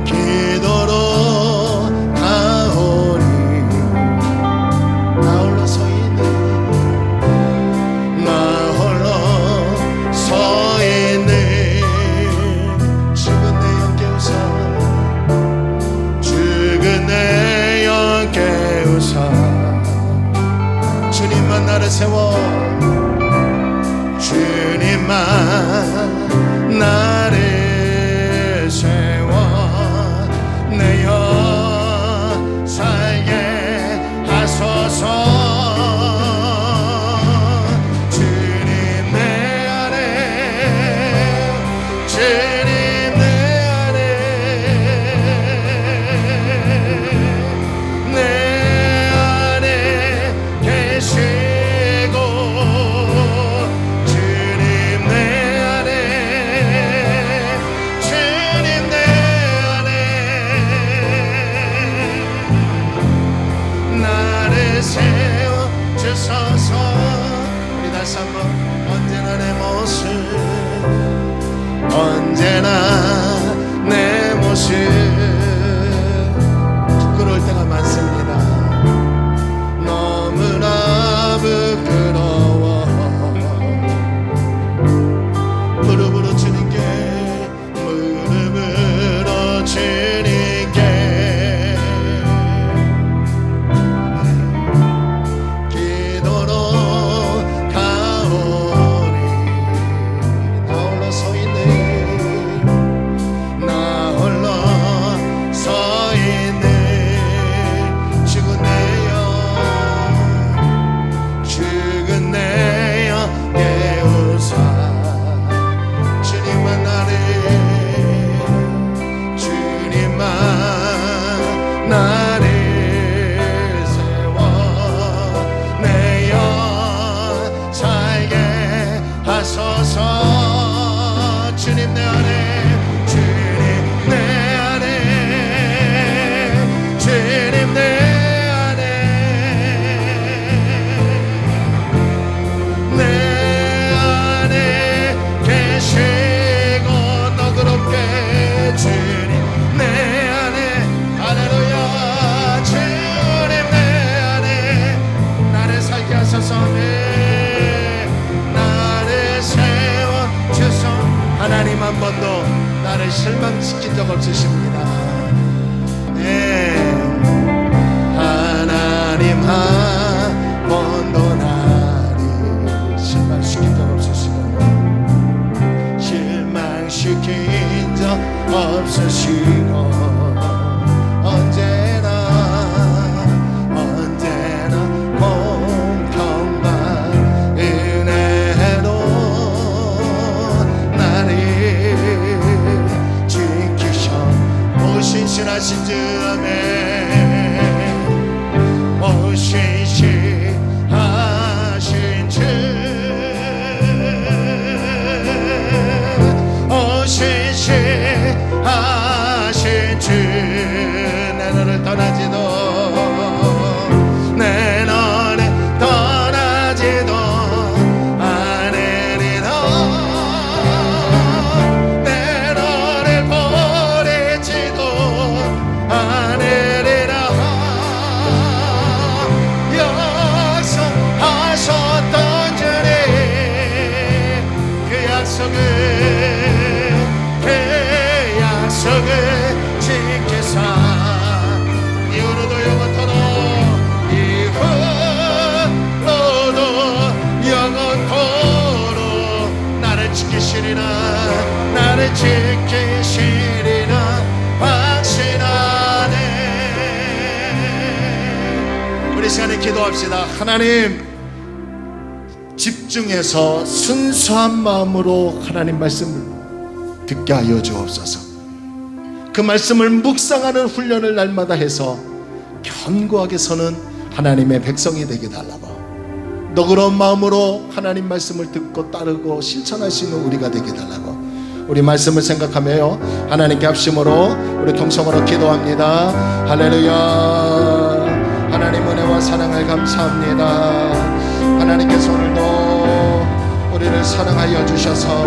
기도로 가오니 나 홀로 서 있는 나 홀로 서 있는 죽은 내 영 깨우사 죽은 내 영 깨우사 주님만 나를 세워 주님만 나를 세워 내 영 살게 하소서 주님 내 안에 주님 내 안에 내 안에 계시고 주님 내 안에 주님 내 안에 나를 세워 주소서 우리 다시 한번 언제나 내 모습 언제나 내 모습 부끄러울 때가 많습니다. 너무나 부끄러워 무릎으로 주님께 무릎으로 주님께 기도로 가오니 나 홀로 서 있는 나 홀로 서 있는 죽은 내 영 죽은 내 영 깨우사 주님만 나를 주님만 나를 세워 내 영 살게 하소서 주님 내 안에 주님 내 안에 주님 내 안에 내 안에 계시고 너그럽게 주님 내 안에 할렐루야 주님 내 안에 나를 살게 하소서 나를 세워 주소 하나님 한 번도 나를 실망시킨 적 없으십니다. 하나님 한 번도 나를 실망시킨 적 없으시고 실망시킨 적 없으시고 언제나 공평한 은혜로 나를 지키셔 오신실하신 주 아멘 오신실하신 주 오신실 지키시리라 확신하네. 우리 시간에 기도합시다. 하나님, 집중해서 순수한 마음으로 하나님 말씀을 듣게 하여 주옵소서. 그 말씀을 묵상하는 훈련을 날마다 해서 견고하게 서는 하나님의 백성이 되게 달라고, 너그러운 마음으로 하나님 말씀을 듣고 따르고 실천할 수 있는 우리가 되게 달라고, 우리 말씀을 생각하며 하나님께 합심으로 우리 통성으로 기도합니다. 할렐루야. 하나님 은혜와 사랑을 감사합니다. 하나님께서 오늘도 우리를 사랑하여 주셔서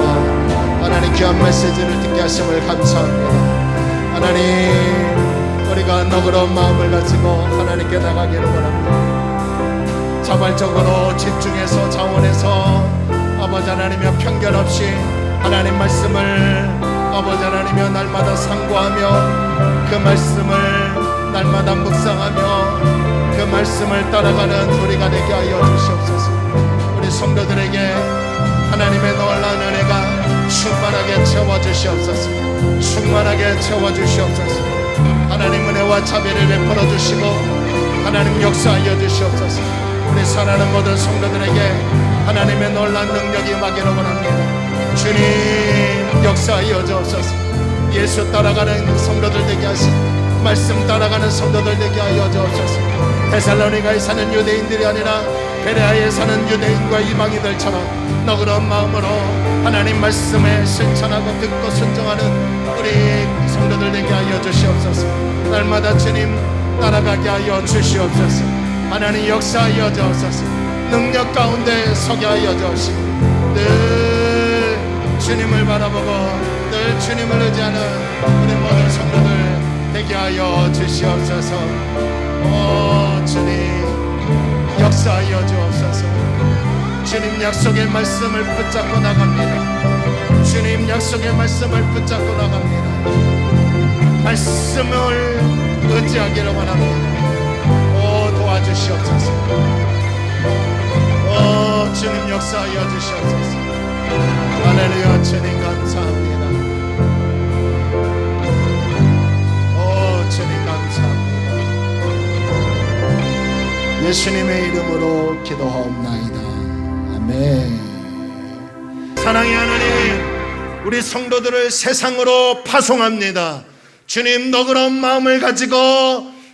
하나님 귀한 메시지를 듣게 하심을 감사합니다. 하나님, 우리가 너그러운 마음을 가지고 하나님께 나가기를 원합니다. 자발적으로 집중해서 자원해서 아버지 하나님의 편견 없이 하나님 말씀을 아버지 하나님의 날마다 상고하며 그 말씀을 날마다 묵상하며 그 말씀을 따라가는 우리가 되게 하여 주시옵소서. 우리 성도들에게 하나님의 놀라운 은혜가 충만하게 채워주시옵소서. 충만하게 채워주시옵소서. 하나님 은혜와 자비를 베풀어 주시고 하나님 역사하여 주시옵소서. 우리 사랑하는 모든 성도들에게 하나님의 놀라운 능력이 임하기를 원합니다. 주님 역사하여 주옵소서. 예수 따라가는 성도들 되게 하시고 말씀 따라가는 성도들 되게 하여 주옵소서. 데살로니가에 사는 유대인들이 아니라 베레아에 사는 유대인과 이방인들처럼 너그러운 마음으로 하나님 말씀에 실천하고 듣고 순종하는 우리 성도들 되게 하여 주시옵소서. 날마다 주님 따라가게 하여 주시옵소서. 하나님 역사하여 주옵소서. 능력 가운데 서게 하여 주시고 늘 주님을 바라보고 늘 주님을 의지하는 우리 모든 성도들 되게 하여 주시옵소서. 오 주님 역사하여 주옵소서. 주님 약속의 말씀을 붙잡고 나갑니다. 주님 약속의 말씀을 붙잡고 나갑니다. 말씀을 의지하기를 원합니다. 오 도와주시옵소서. 오 주님 역사하여 주시옵소서. 할렐루야. 주님 감사합니다. 오 주님 감사합니다. 예수님의 이름으로 기도하옵나이다. 아멘. 사랑의 하나님, 우리 성도들을 세상으로 파송합니다. 주님 너그러운 마음을 가지고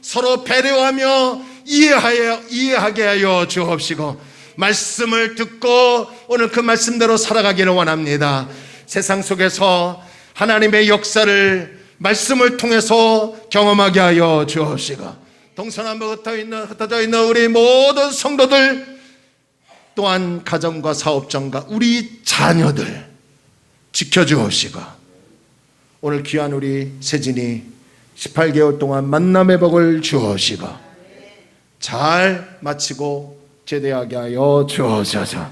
서로 배려하며 이해하게 하여 주옵시고 말씀을 듣고 오늘 그 말씀대로 살아가기를 원합니다. 세상 속에서 하나님의 역사를 말씀을 통해서 경험하게 하여 주옵시고 동서남북 흩어져 있는 우리 모든 성도들 또한 가정과 사업장과 우리 자녀들 지켜주옵시고 오늘 귀한 우리 세진이 18개월 동안 만남의 복을 주옵시고 잘 마치고 제대하게 하여 주옵소서.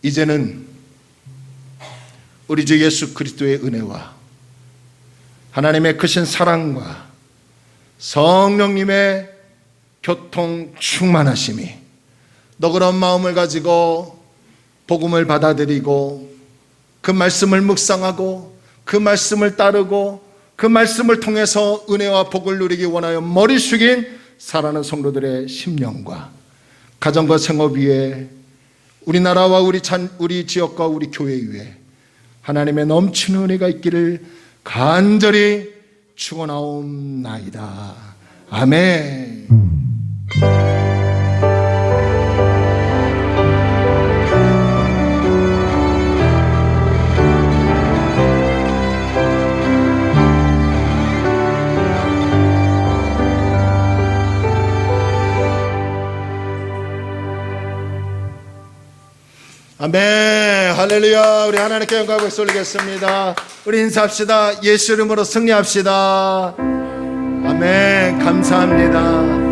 이제는 우리 주 예수 그리스도의 은혜와 하나님의 크신 사랑과 성령님의 교통 충만하심이 너그러운 마음을 가지고 복음을 받아들이고 그 말씀을 묵상하고 그 말씀을 따르고 그 말씀을 통해서 은혜와 복을 누리기 원하여 머리 숙인 사랑하는 성도들의 심령과 가정과 생업 위에 우리나라와 우리 지역과 우리 교회 위에 하나님의 넘치는 은혜가 있기를 간절히 축원하옵나이다. 아멘. 아멘. 할렐루야. 우리 하나님께 영광을 박수 올리겠습니다. 우리 인사합시다. 예수 이름으로 승리합시다. 아멘. 감사합니다.